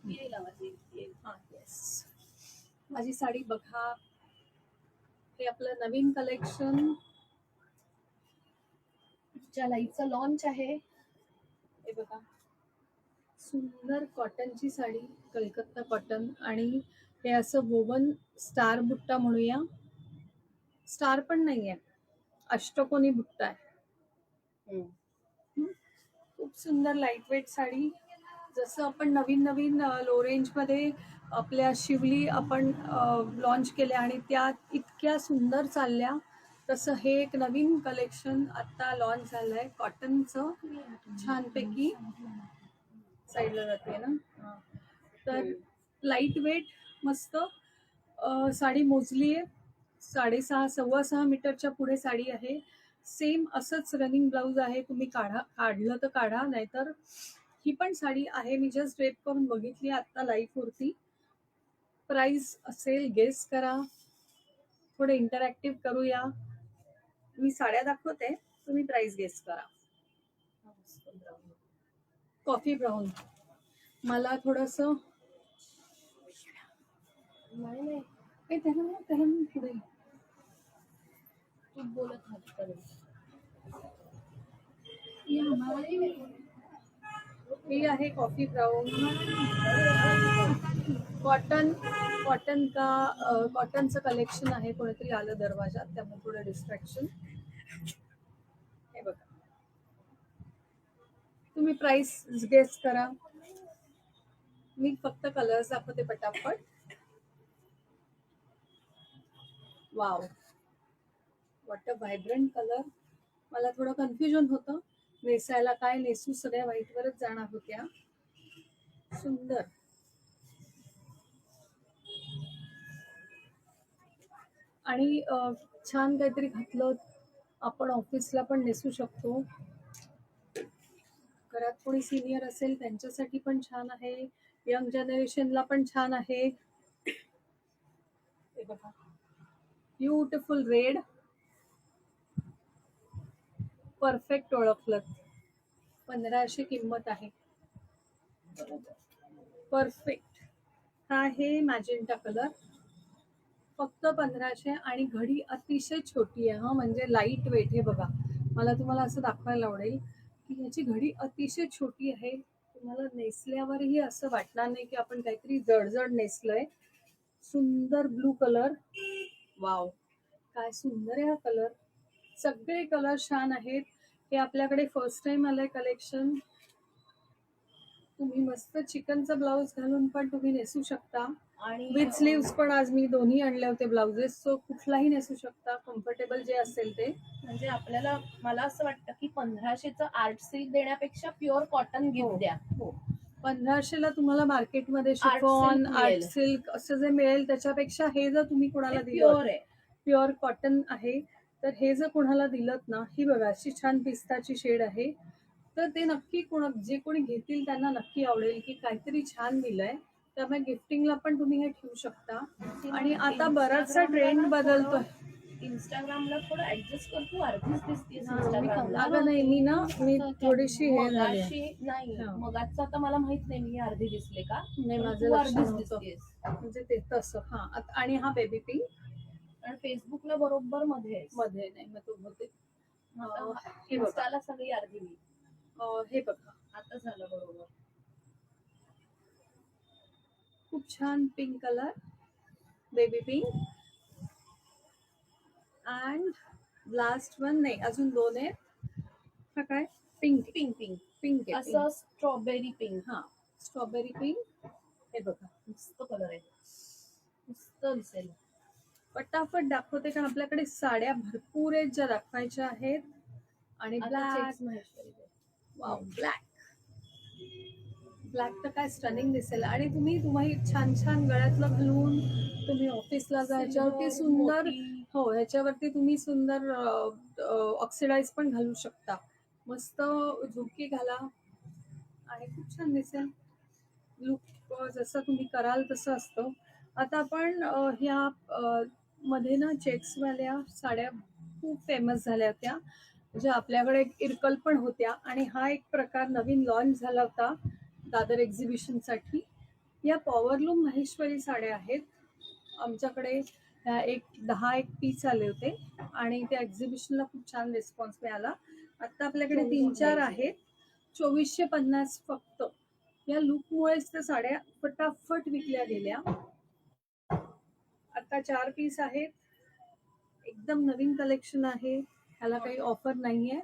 Speaker 1: येईल आवाज, येईल.
Speaker 2: हा, येस. माझी साडी बघा. हे आपलं नवीन कलेक्शन
Speaker 1: ज्या लाईव्हचं लॉन्च आहे.
Speaker 2: हे बघा, सुंदर कॉटनची साडी, कलकत्ता कॉटन, आणि हे असं वोवन स्टार बुट्टा म्हणूया, स्टार पण नाहीये, अष्टकोनी बुट्टा आहे. खूप सुंदर लाईट वेट साडी. जसं आपण नवीन नवीन लो रेंज मध्ये आपल्या शिवली आपण लॉन्च केल्या आणि त्या इतक्या सुंदर चालल्या, तसं हे एक नवीन कलेक्शन आता लॉन्च झालंय कॉटनचं, छानपैकी. साईडला जाते ना. तर लाईट वेट मस्त साडी मोजली आहे. 6.5 6.25 मीटरच्या पुढे साडी आहे. सेम असंच रनिंग ब्लाऊज आहे. तुम्ही काढलं तर काढा, नाहीतर ही पण साडी आहे. मी जस्ट ड्रेप करून बघितली आता लाईव्ह वरती. प्राइस असेल गेस करा, थोडे इंटरॅक्टिव्ह करूया. मी साड्या दाखवते, तुम्ही प्राइस गेस करा. Coffee brown. मला थोडस
Speaker 1: नाही
Speaker 2: त्याला पुढे
Speaker 1: तू बोलत राहत.
Speaker 2: ही आहे कॉफी ब्राऊन. कॉटनचं कलेक्शन आहे. कोणीतरी आलं दरवाजात, त्यामुळे थोडं डिस्ट्रॅक्शन. हे बघा, तुम्ही प्राइस गेस करा. मी फक्त कलर्स दाखवते पटापट. Wow, what a vibrant colour. मला थोडं कन्फ्युजन होतं नेसायला, काय नेसू, सगळ्या व्हाईटवरच जाणार होत्या. सुंदर. आणि छान काहीतरी घातलं आपण ऑफिसला पण नेसू शकतो. घरात कोणी सिनियर असेल त्यांच्यासाठी पण छान आहे, यंग जनरेशनला पण छान आहे. हे बघा, ब्युटिफुल रेड. परफेक्ट ओळखलं. 1500 किंमत आहे. परफेक्ट. हा आहे मॅजेंटा कलर, फक्त 1500. आणि घडी अतिशय छोटी आहे. हा म्हणजे लाईट वेट. हे बघा, मला तुम्हाला असं दाखवायला आवडेल की ह्याची घडी अतिशय छोटी आहे. तुम्हाला नेसल्यावरही असं वाटणार नाही की आपण काहीतरी जडजड नेसलंय. सुंदर ब्लू कलर. वाव, काय सुंदर आहे हा कलर. सगळे कलर छान आहेत. हे आपल्याकडे फर्स्ट टाइम आलंय कलेक्शन. तुम्ही मस्त चिकनचा ब्लाऊज घालून पण तुम्ही नेसू शकता,
Speaker 1: आणि
Speaker 2: विथ स्लीव्स पण. आज मी दोन्ही आणले होते ब्लाउजेस, सो कुठलाही नेसू शकता, कम्फर्टेबल जे असेल ते.
Speaker 1: म्हणजे आपल्याला, मला असं वाटतं की 1500चं आर्ट सिल्क देण्यापेक्षा प्युअर कॉटन गिफ्ट द्या.
Speaker 2: हो, 1500ला तुम्हाला मार्केटमध्ये
Speaker 1: Art
Speaker 2: शिफॉन,
Speaker 1: silk
Speaker 2: आर्ट
Speaker 1: मिळेल.
Speaker 2: सिल्क असं जे मिळेल त्याच्यापेक्षा हे जर तुम्ही कोणाला दिलं,
Speaker 1: प्युअर आहे.
Speaker 2: प्युअर कॉटन आहे, तर हे जर कोणाला दिलं ना, ही बघा अशी छान पिस्ताची शेड आहे, तर ते नक्की जे कोणी घेतील त्यांना नक्की आवडेल की काहीतरी छान दिलंय. त्यामुळे गिफ्टिंगला पण तुम्ही हे ठेवू शकता. आणि आता बराचसा ट्रेंड बदलतोय.
Speaker 1: इंस्टाग्रामला थोडं ऍडजस्ट करतो, अर्धीच दिसतेस
Speaker 2: अगं
Speaker 1: इंस्टाग्रामला.
Speaker 2: नाही, मी थोडीशी हे झाली.
Speaker 1: मगाशी नाही,
Speaker 2: हा.
Speaker 1: मगाचं आता मला माहित नाही मी अर्धी दिसले का.
Speaker 2: नाही,
Speaker 1: पण
Speaker 2: माझं
Speaker 1: तू
Speaker 2: लक्ष
Speaker 1: अर्धीच
Speaker 2: नव्हतं.
Speaker 1: दिसतेस.
Speaker 2: म्हणजे ते तसं. हा, आणि हा बेबी पिंक
Speaker 1: आणि फेसबुकला बरोबर मध्ये आहेस.
Speaker 2: मध्ये नाही, मग तो होते.
Speaker 1: आता
Speaker 2: हे बघा,
Speaker 1: इंस्टाला सगळी अर्धी मी.
Speaker 2: हे बघा,
Speaker 1: आता झालं बरोबर.
Speaker 2: खूप छान pink colour, baby pink. And last one, नाही अजून 2 आहेत. हा काय, पिंक
Speaker 1: पिंक पिंक
Speaker 2: पिंक आहे.
Speaker 1: असं स्ट्रॉबेरी पिंक.
Speaker 2: हा, स्ट्रॉबेरी पिंक. हे बघा,
Speaker 1: मस्त कलर आहे, मस्त दिसेल.
Speaker 2: पटापट दाखवते कारण आपल्याकडे साड्या भरपूर आहेत ज्या दाखवायच्या आहेत. आणि ब्लॅक. वाव, ब्लॅक तर काय स्टनिंग दिसेल. आणि तुम्ही छान छान गळ्यातलं घालून तुम्ही ऑफिसला जा. ह्याच्यावरती सुंदर, हो, ह्याच्यावरती तुम्ही सुंदर ऑक्सिडाइज पण घालू शकता. मस्त झुमकी घाला आणि खूप छान दिसेल. लुक जसं तुम्ही कराल तसं असतं. आता आपण ह्या मध्ये ना चेक्सवाल्या साड्या खूप फेमस झाल्या होत्या, ज्या आपल्याकडे इरकल पण होत्या. आणि हा एक प्रकार नवीन लॉन्च झाला होता दादर एक्झिबिशनसाठी. या पॉवरलूम माहेश्वरी साड्या आहेत आमच्याकडे. ह्या 10 पीस आले होते आणि त्या एक्झिबिशनला खूप छान रिस्पॉन्स मिळाला. आता आपल्याकडे 3-4 आहेत. 2450 फक्त. या लुकमुळेच त्या साड्या फटाफट विकल्या गेल्या. आता 4 पीस आहेत. एकदम नवीन कलेक्शन आहे. ह्याला काही ऑफर नाहीये.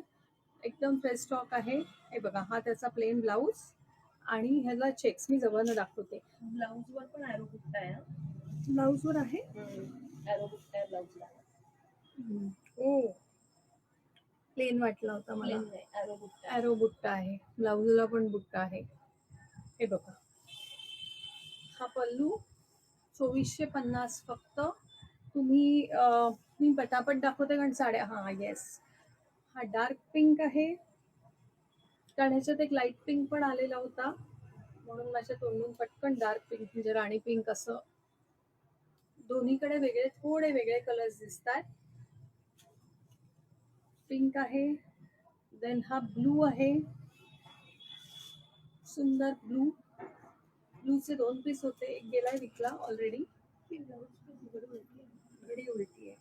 Speaker 2: एकदम फ्रेश स्टॉक आहे. हे बघा, हा त्याचा प्लेन ब्लाउज आणि ह्याला चेक्स मी जवळनं दाखवते.
Speaker 1: ब्लाऊज वर पण ॲरो बुट्टा आहे हा.
Speaker 2: ब्लाउज वर आहे.
Speaker 1: ॲरो बुट्टा आहे ब्लाऊजला.
Speaker 2: हो, प्लेन वाटला होता मला.
Speaker 1: प्लेन नाही, ॲरो बुट्टा आहे.
Speaker 2: ॲरो बुट्टा आहे. ब्लाउजला पण बुट्टा आहे. हे बघा, हा पल्लू 2450 फक्त. तुम्ही मी पटापट दाखवते कारण साड्या. हा येस, हा डार्क पिंक आहे कारण ह्याच्यात एक लाईट पिंक पण आलेला होता, म्हणून माझ्या तोंडून पटकन डार्क पिंक म्हणजे राणी पिंक असं दोन्हीकडे वेगळे थोडे वेगळे कलर्स दिसतात. पिंक आहे, देन हा ब्लू आहे, सुंदर ब्लू. ब्लूचे 2 पीस होते, एक गेलाय विकला ऑलरेडी. घडी उलटी आहे.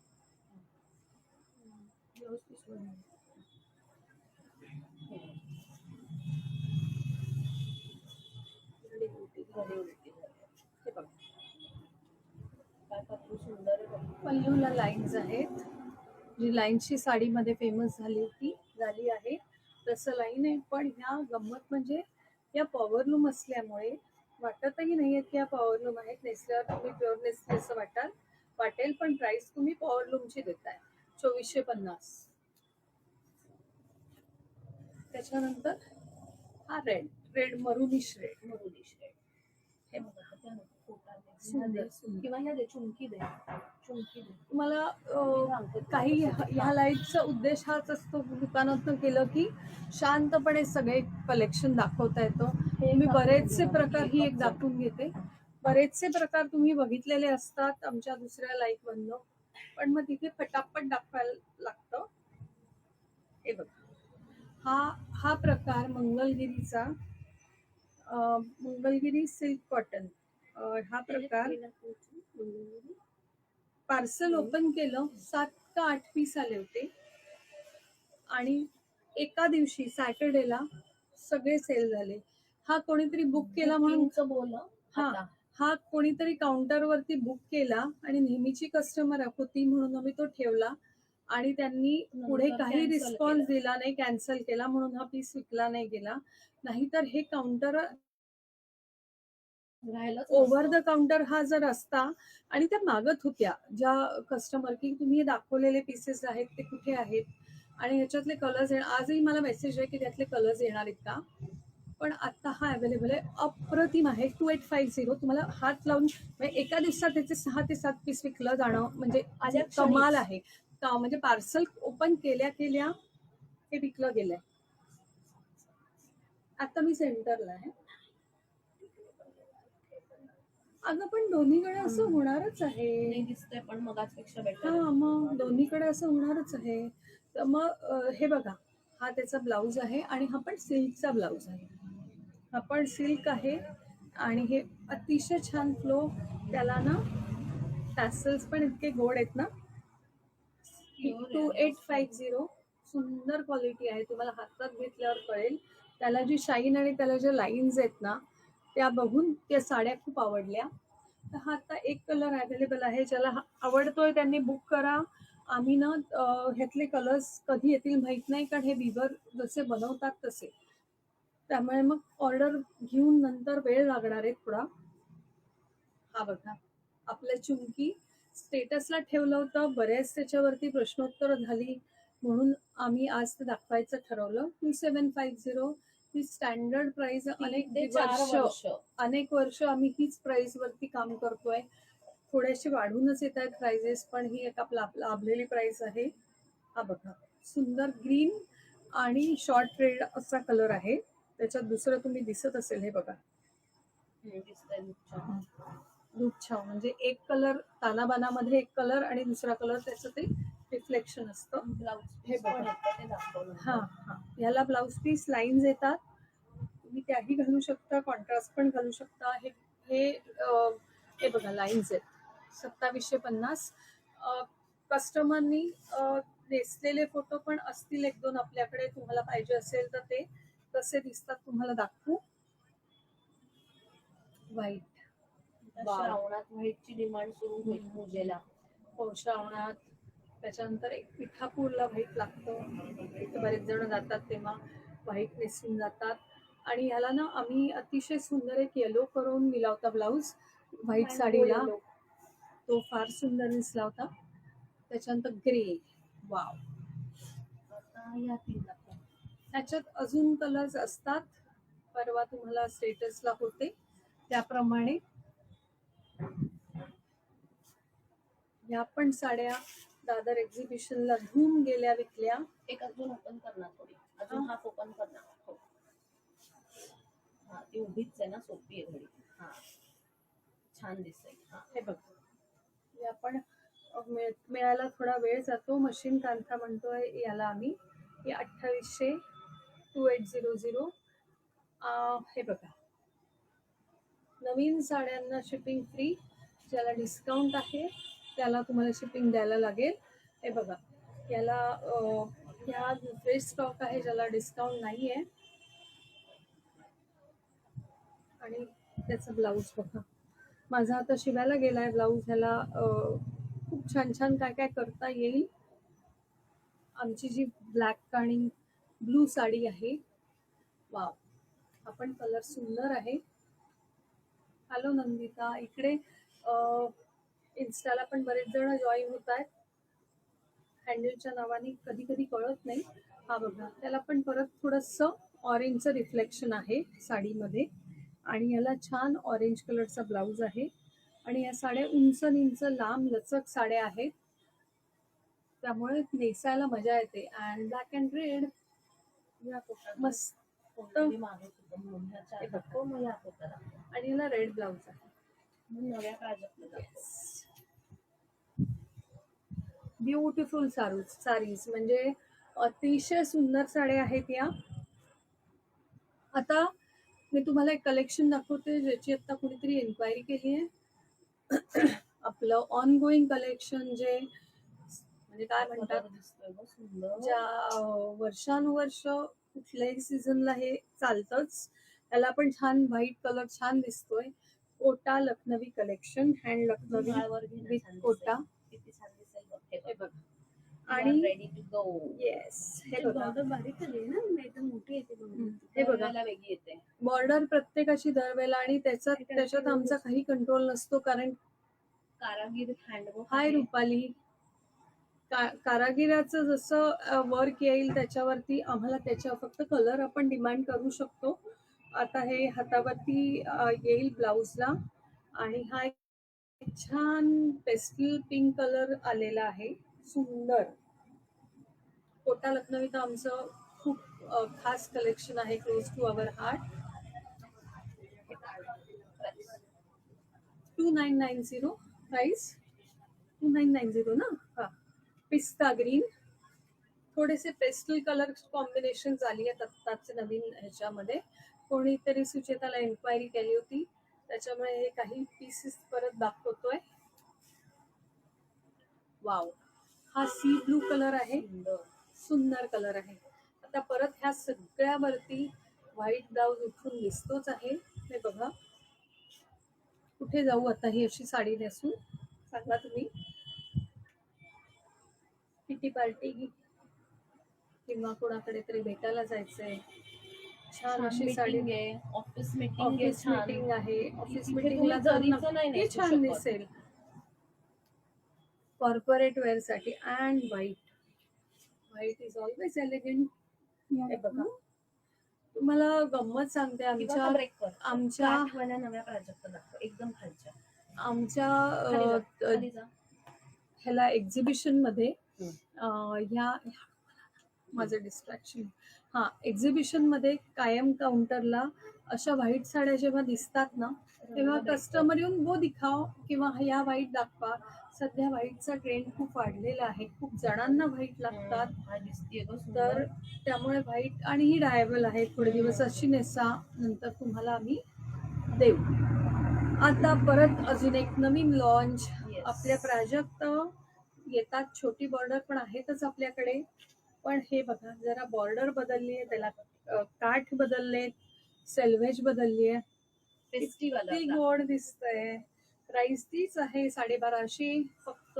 Speaker 2: ब्लाउज पीस घडी उलटी. हे बघा,
Speaker 1: काय पल्लू सुंदर आहे बघ.
Speaker 2: पल्लूला लाईन्स आहेत. जी लाईन्सची साडीमध्ये फेमस झाली आहे तसं लाईन आहे. पण ह्या गंमत म्हणजे या पॉवरलूम असल्यामुळे वाटतही नाहीये की या पॉवरलूम आहेत. नेसल्यावर तुम्ही प्युअर नेसले असं वाटेल, पण प्राइस तुम्ही पॉवरलूमची देताय 2450. त्याच्यानंतर हा रेड मरुनिश रेड.
Speaker 1: हे बघा, त्या फोटा दे.
Speaker 2: सुंदर सुंदर.
Speaker 1: किंवा ह्या दे, चुमकी दे.
Speaker 2: तुम्हाला काही ह्या लाईटचा उद्देश हाच असतो दुकानातून केलं की शांतपणे सगळे कलेक्शन दाखवता येतं. मी बरेचसे प्रकार ही एक दाखवून घेते. बरेचसे प्रकार तुम्ही बघितलेले असतात आमच्या दुसऱ्या लाईक मधनं, पण मग तिथे पटापट दाखवायला लागतं. हे बघा, हा प्रकार मंगलगिरीचा, मंगलगिरी सिल्क कॉटन. हा प्रकार पार्सल ओपन केलं, 7 का 8 पीस आले होते आणि एका दिवशी सॅटर्डेला सगळे सेल झाले. हा कोणीतरी बुक केला म्हणून
Speaker 1: बोल.
Speaker 2: हा कोणीतरी काउंटरवरती बुक केला आणि नेहमीची कस्टमर होती म्हणून आम्ही तो ठेवला आणि त्यांनी पुढे काही रिस्पॉन्स दिला नाही, कॅन्सल केला, म्हणून हा पीस विकला नाही गेला. नाहीतर हे काउंटर ओव्हर द काउंटर हा जर असता आणि त्या मागत होत्या ज्या कस्टमर की तुम्ही हे दाखवलेले पीसेस आहेत ते कुठे आहेत आणि ह्याच्यातले कलर्स आजही मला मेसेज आहे की त्यातले कलर्स येणार आहेत का. पण आता हा अवेलेबल आहे, अप्रतिम आहे. 2850. तुम्हाला हात लावून म्हणजे एका दिवसात त्याचे 6 ते 7 पीस विकलं जाणं म्हणजे कमाल आहे का. म्हणजे पार्सल ओपन केल्या हे विकलं गेलंय. आता मी सेंटरला आहे. अगं पण दोन्हीकडे असं होणारच आहे.
Speaker 1: दिसतंय पण मगाचपेक्षा बेटर.
Speaker 2: हा, मग दोन्हीकडे असं होणारच आहे. तर मग हे बघा, हा त्याचा ब्लाऊज आहे आणि हा पण सिल्कचा ब्लाऊज आहे. हा पण सिल्क आहे आणि हे अतिशय छान फ्लो. त्याला ना टॅसल्स पण इतके गोड आहेत ना. 2850. सुंदर क्वालिटी आहे, तुम्हाला हातात घेतल्यावर कळेल. त्याला जी शाईन आणि त्याला ज्या लाईन्स आहेत ना त्या बघून त्या साड्या खूप आवडल्या. तर हा आता एक कलर अवेलेबल आहे. ज्याला आवडतोय त्यांनी बुक करा. आम्ही ना ह्यातले कलर्स कधी येतील माहित नाही कारण हे विवर जसे बनवतात तसे, त्यामुळे मग ऑर्डर घेऊन नंतर वेळ लागणार आहे थोडा. हा बघा, आपल्या चुमकी स्टेटसला ठेवलं होतं, बरेच त्याच्यावरती प्रश्नोत्तर झाली म्हणून आम्ही आज ते दाखवायचं ठरवलं. 2750 ही स्टँडर्ड प्राइस. अनेक वर्ष आम्ही हीच प्राइस वरती काम करतोय. थोडेसे वाढूनच येत आहेत प्राइजेस, पण ही एक लाभलेली प्राइस आहे. हा बघा, सुंदर ग्रीन आणि शॉर्ट रेड असा कलर आहे. त्याच्यात दुसरं तुम्ही दिसत असेल, हे बघा, छान. म्हणजे एक कलर तानाबानामध्ये एक कलर आणि दुसरा कलर त्याचं ते रिफ्लेक्शन असतं.
Speaker 1: ब्लाऊज हे बघा,
Speaker 2: हा, याला ब्लाऊज पीस लाईन्स येतात, तुम्ही त्याही घालू शकता, कॉन्ट्रास्ट पण घालू शकता. हे बघा लाईन्स आहेत. 2750. कस्टमरनी नेसलेले फोटो पण असतील एक दोन आपल्याकडे, तुम्हाला पाहिजे असेल तर ते कसे दिसतात तुम्हाला दाखवू. व्हाईट,
Speaker 1: आता श्रावणात व्हाईटची डिमांड सुरू होईल पूजेला.
Speaker 2: श्रावणात. त्याच्यानंतर एक पिठापूरला व्हाईट लागतं, तिथे बरेच जण जातात तेव्हा व्हाईट नेसून जातात. आणि ह्याला ना आम्ही अतिशय सुंदर एक येलो करून दिला होता ब्लाऊज व्हाईट साडीला, तो फार सुंदर दिसला होता. त्याच्यानंतर ग्रे, वाव.
Speaker 1: आता या तीन दाखवा.
Speaker 2: त्याच्यात अजून कलर्स असतात, परवा तुम्हाला स्टेटसला होते त्याप्रमाणे. ह्या पण साड्या दादर एक्झिबिशनला धूम गेल्या विकल्या.
Speaker 1: एक अजून ओपन करणार थोडी, अजून हाफ ओपन करणार. हो. हा ती उभीच आहे ना, सोपी आहे थोडी. हा छान दिसते. हा
Speaker 2: हे बघ, या पण मिळायला थोडा वेळ जातो. मशीन कांथा म्हणतोय याला आम्ही. हे 2800 2800. हे बघा, नवीन साड्यांना शिपिंग फ्री, ज्याला डिस्काउंट आहे त्याला तुम्हाला शिपिंग द्यायला लागेल. हे बघा, याला ह्या फ्रेश स्टॉक आहे ज्याला डिस्काउंट नाही आहे. आणि त्याचा ब्लाऊज बघा, माझा आता शिवायला गेलाय ब्लाऊज. ह्याला खूप छान छान काय काय करता येईल. आमची जी ब्लॅक आणि ब्लू साडी आहे, वाव, हा पण कलर सुंदर आहे. हॅलो नंदिता, इकडे इन्स्टाला पण बरेच जण जॉईन होत आहेत. हँडलच्या नावाने कधी कधी कळत नाही. हा बघा, त्याला पण परत थोडंसं ऑरेंजचं रिफ्लेक्शन आहे साडीमध्ये. आणि याला छान ऑरेंज कलरचा ब्लाऊज आहे. आणि या साड्या उंच निंच लांब लचक साड्या आहेत, त्यामुळे नेसायला मजा येते. अँड ब्लॅक अँड रेड, मस्त. आणि याला रेड ब्लाऊज आहे.
Speaker 1: नव्या प्राजक्ता.
Speaker 2: ब्युटिफुल साडीज, म्हणजे अतिशय सुंदर साड्या आहेत या. आता मी तुम्हाला एक कलेक्शन दाखवते ज्याची आता कुणीतरी एन्क्वायरी केली आहे. आपलं ऑन गोईंग कलेक्शन, जे म्हणजे काय म्हणतात, ज्या वर्षानुवर्ष कुठल्याही सीझनला हे चालतंच. त्याला पण छान व्हाईट कलर छान दिसतोय. Kota Lucknowi collection, hand Lucknowi with Kota.
Speaker 1: किती छान दिसेल.
Speaker 2: हे बघा, आणि
Speaker 1: रेडी टू गो.
Speaker 2: येस, हे बघा,
Speaker 1: बारीक आली ना, नाही तर मोठी येते.
Speaker 2: हे बघा,
Speaker 1: वेगळी येते
Speaker 2: बॉर्डर प्रत्येकाची दरवेळेला. आणि त्याच्यात आमचा काही कंट्रोल नसतो, कारण
Speaker 1: कारागीर हँडवर्क.
Speaker 2: हाय रुपाली, कारागिराचं जसं वर्क येईल त्याच्यावरती आम्हाला त्याच्या फक्त कलर आपण डिमांड करू शकतो. आता हे हातावरती येईल ब्लाऊजला. आणि हा एक छान पेस्टल पिंक कलर आलेला आहे, सुंदर. कोटा लखनवी तर आमचं खूप खास कलेक्शन आहे, close to our heart. 2990 price, 2990 ना. हा, पिस्ता ग्रीन, थोडेसे पेस्टल कलर कॉम्बिनेशन आली आहेत आत्ताच नवीन ह्याच्यामध्ये. कोणीतरी सुचेताला एन्क्वायरी केली होती, त्याच्यामुळे हे काही पीसेस परत दाखवतोय. वाव, हा सी ब्लू कलर आहे, सुंदर कलर आहे. आता परत ह्या सगळ्यावरती व्हाईट ब्लाऊज उठून दिसतोच आहे. हे बघा, कुठे जाऊ आता ही अशी साडी नेसून, सांगा तुम्ही. किटी पार्टी किंवा कोणाकडे तरी भेटायला जायचंय, छान अशी साडी
Speaker 1: आहे. ऑफिस मीटिंग
Speaker 2: आहे. ऑफिस मीटिंगला नक्की छान दिसेल. कॉर्पोरेट वेअर साठी. And white is always elegant. हे बघा, तुम्हाला गंमत सांगते, आमच्या
Speaker 1: नव्या प्राजक्ता दाखव, एकदम खालच्या.
Speaker 2: आमच्या ह्याला एक्झिबिशन मध्ये ह्या माझं डिस्ट्रॅक्शन, हा, एक्झिबिशन मध्ये कायम काउंटरला अशा व्हाईट साड्या जेव्हा दिसतात ना, तेव्हा कस्टमर येऊन वो दिखाओ किंवा ह्या व्हाईट दाखवा. सध्या व्हाईटचा ट्रेंड खूप वाढलेला आहे, खूप जणांना व्हाईट लागतात. तर त्यामुळे व्हाईट, आणि ही डायबल आहे, थोडे दिवस अशी नेसा, नंतर तुम्हाला आम्ही देऊ. आता परत अजून एक नवीन लॉन्च, आपल्या प्राजक्त येतात, छोटी बॉर्डर पण आहेतच आपल्याकडे. पण हे बघा, जरा बॉर्डर बदलली आहे, त्याला काठ बदललेत, सेल्वेज बदलली आहे.
Speaker 1: फेस्टिवल
Speaker 2: किती गोड दिसतंय. प्राइस तीच आहे 1250, फक्त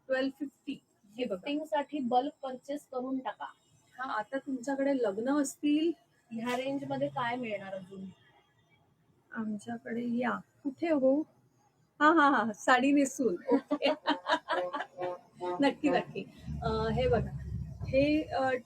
Speaker 2: 1250. हे बघा.
Speaker 1: गिफ्टिंग साठी बल्क परचेस करून टाका.
Speaker 2: हा, आता तुमच्याकडे लग्न असतील,
Speaker 1: ह्या रेंज मध्ये काय मिळणार अजून?
Speaker 2: आमच्याकडे या. कुठे हो? हा हा हा, साडी नेसून. ओके. नक्की नक्की. हे बघा, हे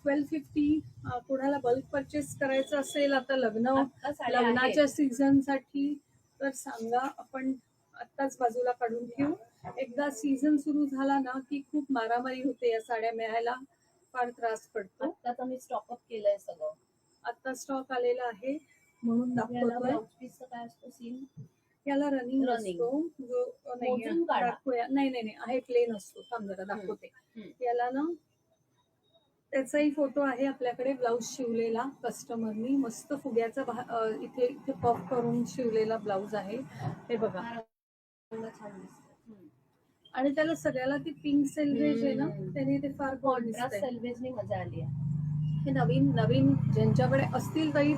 Speaker 2: 1250. कोणाला बल्क परचेस करायचं असेल आता
Speaker 1: आता साड्या
Speaker 2: लग्नाच्या सीझन साठी, तर सांगा, आपण आत्ताच बाजूला काढून ठेवू. एकदा सीझन सुरू झाला ना की खूप मारामारी होते, या साड्या मिळायला फार त्रास पडतो.
Speaker 1: आता मी स्टॉकअप केलंय सगळं.
Speaker 2: आता स्टॉक आलेला आहे म्हणून दाखवतोय.
Speaker 1: ब्लाउज पीस काय असतो सीन?
Speaker 2: याला रनिंग
Speaker 1: Running.
Speaker 2: असतो, जो
Speaker 1: मोजून काढा.
Speaker 2: दाखवूया. नाही नाही नाही, आहे प्लेन असतो. थांब जरा दाखवते.
Speaker 1: हम्म.
Speaker 2: याला ना, त्याचाही फोटो आहे आपल्याकडे, ब्लाऊज शिवलेला कस्टमरनी, मस्त फुग्याचा इथे इथे पफ करून शिवलेला ब्लाऊज आहे. हे बघा.
Speaker 1: छान दिसतं.
Speaker 2: आणि त्याला सगळ्याला ती पिंक सेल्वेज आहे ना,
Speaker 1: हम्म.
Speaker 2: त्याने ते फार गोड
Speaker 1: कॉन्ट्रास्ट
Speaker 2: दिसतंय.
Speaker 1: सेल्वेजनी मजा आली आहे.
Speaker 2: हे नवीन नवीन ज्यांच्याकडे असतील तरी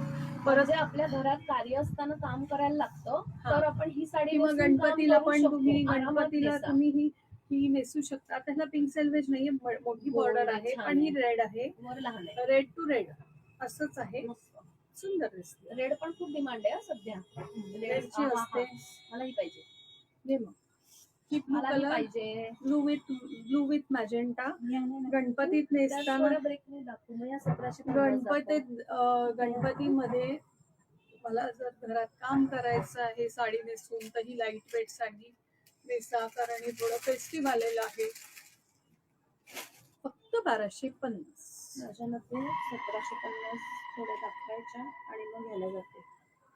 Speaker 2: परत,
Speaker 1: म्हणजे आपल्या घरात कार्य असताना काम करायला लागतं,
Speaker 2: हा.
Speaker 1: तर आपण ही साडी
Speaker 2: किंवा
Speaker 1: नेसून काम
Speaker 2: गणपतीला
Speaker 1: करू
Speaker 2: पण
Speaker 1: शकतो.
Speaker 2: तुम्ही
Speaker 1: आरामात
Speaker 2: गणपतीला
Speaker 1: नेसा.
Speaker 2: तुम्ही ही नेसू शकता. त्याला पिंक सेल्वेज नाहीये, मोठी
Speaker 1: गोल्ड
Speaker 2: बॉर्डर
Speaker 1: आहे,
Speaker 2: आहे,
Speaker 1: छान
Speaker 2: पण ही
Speaker 1: आहे.
Speaker 2: रेड आहे.
Speaker 1: वर लहान आहे.
Speaker 2: रेड टू रेड असंच आहे.
Speaker 1: मस्त.
Speaker 2: सुंदर दिसते.
Speaker 1: रेड पण खूप डिमांड आहे सध्या.
Speaker 2: रेडची असते.
Speaker 1: मला ही पाहिजे.
Speaker 2: हे मग, ही ब्लू
Speaker 1: मला ही
Speaker 2: कलर,
Speaker 1: पाहिजे.
Speaker 2: Blue with magenta. गणपतीत नेसताना,
Speaker 1: ब्रेक नाही दाखवू मग या 1750
Speaker 2: गणपतीमध्ये मला जर घरात काम करायचं आहे साडी नेसून, तर ही लाईट वेट साडी नेसा, कारण हे थोडं फेस्टिव्ह आलेलं आहे. फक्त 1250.
Speaker 1: माझ्या मते 1750 थोड्या दाखवायच्या आणि मग घ्यायला जाते.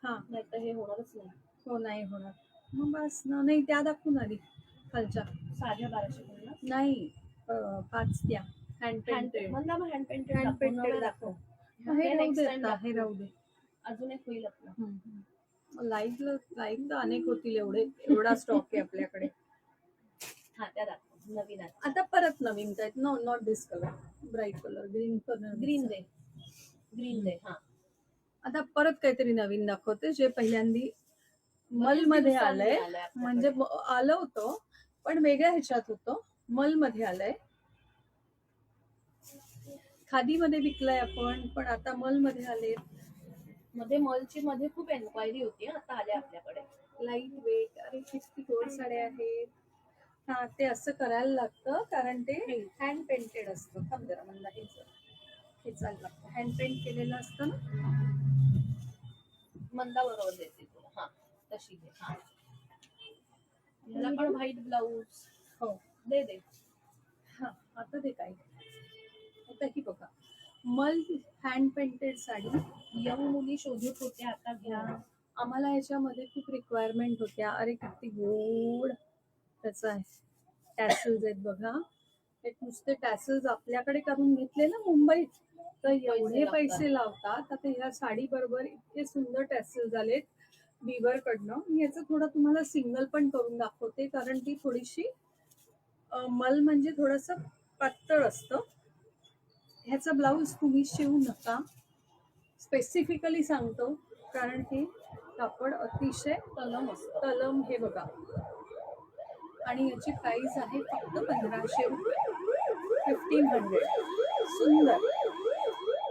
Speaker 2: हा,
Speaker 1: नाही तर हे होणारच नाही.
Speaker 2: हो, नाही होणार. मग बस ना. नाही, त्या दाखवून आली खालच्या.
Speaker 1: साध्या 1250
Speaker 2: नाही, 5 त्या हँड पेंटेड.
Speaker 1: मला हँड पेंटेड
Speaker 2: हँड पेंटेड दाखव. हे राहू दे आता, हे राहू दे.
Speaker 1: अजून एक होईल आपलं.
Speaker 2: लाईव्ह तर अनेक होतील. एवढा स्टॉक आहे आपल्याकडे.
Speaker 1: हा, त्या दाखव नवीन आहे.
Speaker 2: आता परत नवीन काय, no not this colour, bright colour, green colour.
Speaker 1: Green दे. हा,
Speaker 2: आता परत काहीतरी नवीन दाखवते, जे पहिल्यांदी मल
Speaker 1: बरेच
Speaker 2: मध्ये
Speaker 1: दिवसांनी
Speaker 2: आलंय.
Speaker 1: आलंय आपल्याकडे.
Speaker 2: म्हणजे आलं होतं, पण वेगळ्या ह्याच्यात होतं. मल मध्ये आलंय. खादी मध्ये विकलंय आपण, पण आता मल मध्ये आले.
Speaker 1: मध्ये मलची मध्ये खूप एन्क्वायरी होती, आता आल्या आपल्याकडे.
Speaker 2: Light weight. अरे किती गोड साड्या आहेत. हा, ते असं करायला लागतं, कारण ते हँड पेंटेड असतं. थांब जरा, मला हे चाललं लागतं. हँड पेंट केलेलं असतं ना.
Speaker 1: मंदा बरोबर देते तुला. हा, तशी दे. हा, याला पण व्हाईट ब्लाऊज.
Speaker 2: हो,
Speaker 1: दे.
Speaker 2: हा, आता ते काय, आता ही बघा, मल हँड पेंटेड साडी.
Speaker 1: यंग मुली शोधत होत्या, आता घ्या.
Speaker 2: आम्हाला याच्यामध्ये खूप रिक्वायरमेंट होत्या. अरे किती गोड त्याचं आहे. टॅसल्स आहेत बघा. हे नुसते टॅसल्स आपल्याकडे करून घेतले ना मुंबईत, तर एवढे पैसे लावतात. आता ह्या साडी बरोबर इतके सुंदर टॅसल्स आलेत विवर कडनं. मी याचं थोडं तुम्हाला सिंगल पण करून दाखवते, कारण ती थोडीशी मल म्हणजे थोडस पातळ असतं. ह्याचा ब्लाऊज तुम्ही शिवू नका, स्पेसिफिकली सांगतो, कारण हे कापड अतिशय तलम. हे बघा, आणि याची प्राइस आहे फक्त 1500 रुपये. 1500. सुंदर.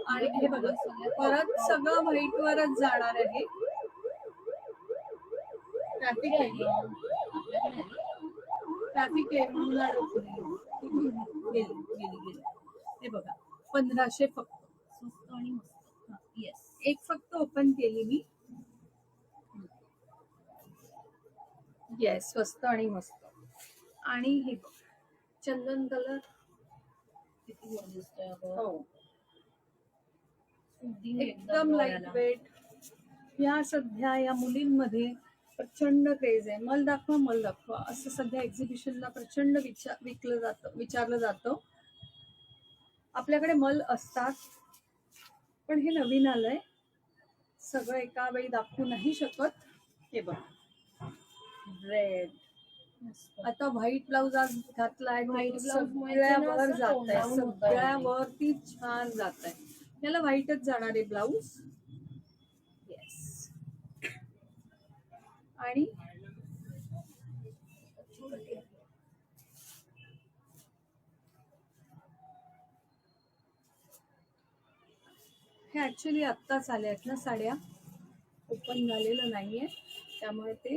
Speaker 2: आणि हे बघा, परत सगळं व्हाईट वरच जाणार आहे. ट्रॅफिक आहे म्हणून गेली. हे बघा, 1500 फक्त.
Speaker 1: स्वस्त आणि मस्त. येस.
Speaker 2: एक फक्त ओपन केली मी. येस, स्वस्त आणि मस्त. आणि हे चंदन कलर
Speaker 1: किती गोड दिसतोय.
Speaker 2: हो,
Speaker 1: एकदम
Speaker 2: लाईट वेट. या सध्या या मुलींमध्ये प्रचंड क्रेज आहे. मल दाखवा असं सध्या एक्झिबिशनला प्रचंड विचारलं जातं. आपल्याकडे मल असतात, पण हे नवीन आलंय. सगळं एका वेळी दाखवू नाही शकत. हे बघ, रेड मस्त. आता व्हाईट ब्लाऊज आज घातलाय,
Speaker 1: White blouse
Speaker 2: सगळ्या
Speaker 1: मुळे ना
Speaker 2: वर
Speaker 1: असं
Speaker 2: जात
Speaker 1: tone
Speaker 2: आहे,
Speaker 1: down होतं
Speaker 2: सगळ्या
Speaker 1: आणि-
Speaker 2: वरती छान जात आहे. याला व्हाईटच जाणार आहे ब्लाऊज. येस. आणि हे ऍक्च्युली आत्ताच आले आहेत ना साड्या, ओपन झालेलं नाहीये त्यामुळे ते.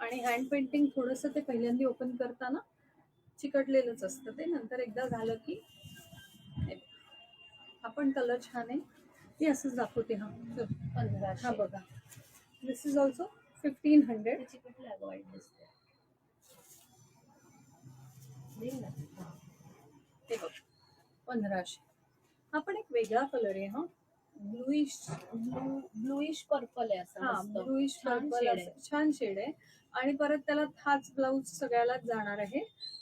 Speaker 2: आणि हँड पेंटिंग थोडंसं ते पहिल्यांदा ओपन करताना चिकटलेलंच असतं, ते नंतर एकदा झालं की हा पण कलर छान आहे. मी असंच दाखवते. हा चल.
Speaker 1: 1500.
Speaker 2: हा बघा, दिस इज ऑल्सो 1500.
Speaker 1: त्याची कुठली अगं वाईट दिसते? देईल ना. हा.
Speaker 2: ते बघ 1500. हा पण एक वेगळा कलर आहे. हा ब्लूइश,
Speaker 1: ब्लूइश पर्पल आहे असं
Speaker 2: हा
Speaker 1: मस्त.
Speaker 2: ब्लूइश
Speaker 1: छान
Speaker 2: पर्पल
Speaker 1: shade आहे.
Speaker 2: छान शेड आहे. आणि परत त्याला हाच ब्लाऊज सगळ्यालाच जाणार आहे.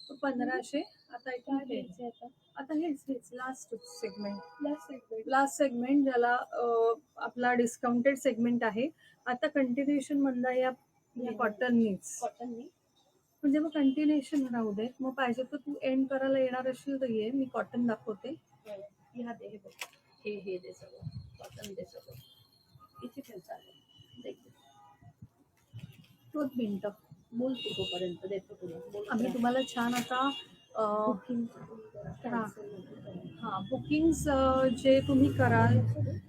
Speaker 2: तो 1500. आता
Speaker 1: काय
Speaker 2: इथून
Speaker 1: घ्यायचं आता?
Speaker 2: आता हेच last segment,
Speaker 1: Last segment.
Speaker 2: Last segment ज्याला आपला डिस्काउंटेड सेगमेंट आहे. आता कंटिन्युएशन म्हणता या कॉटननीच,
Speaker 1: कॉटननी.
Speaker 2: म्हणजे मग कंटिन्युएशन राहू दे. मग पाहिजे तर तू एंड करायला येणार असेल तर ये, मी कॉटन दाखवते.
Speaker 1: ह्या दे, हे बघ. हे दे सगळं. कॉटन दे सगळं. किती ठेव चालेल. दे.
Speaker 2: 2 मिनिटं.
Speaker 1: बोल तू तोपर्यंत देतो तुला. बोल.
Speaker 2: आम्ही तुम्हाला छान आता
Speaker 1: Booking
Speaker 2: हा.
Speaker 1: cancel.
Speaker 2: हा बुकिंग्स जे तुम्ही कराल,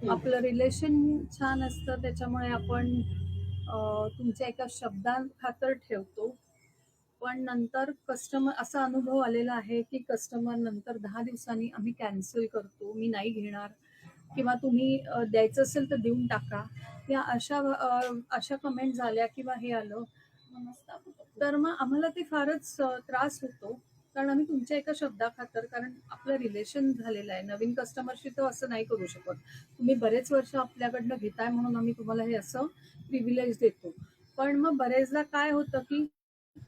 Speaker 2: आपलं रिलेशन छान असतं त्याच्यामुळे आपण तुमच्या एका शब्दाखातर ठेवतो. पण नंतर कस्टमर, असा अनुभव आलेला आहे की कस्टमर नंतर 10 दिवसांनी आम्ही कॅन्सल करतो, मी नाही घेणार, किंवा तुम्ही द्यायचं असेल तर देऊन टाका, या अशा कमेंट झाल्या किंवा हे आलं तर मग आम्हाला ते फारच त्रास होतो. कारण आम्ही तुमच्या एका शब्दाखातर, कारण आपलं रिलेशन झालेलं आहे, नवीन कस्टमरशी तर असं नाही करू शकत. तुम्ही बरेच वर्ष आपल्याकडनं घेताय म्हणून आम्ही तुम्हाला हे असं प्रिव्हिलेज देतो. पण मग बरेचदा काय होतं की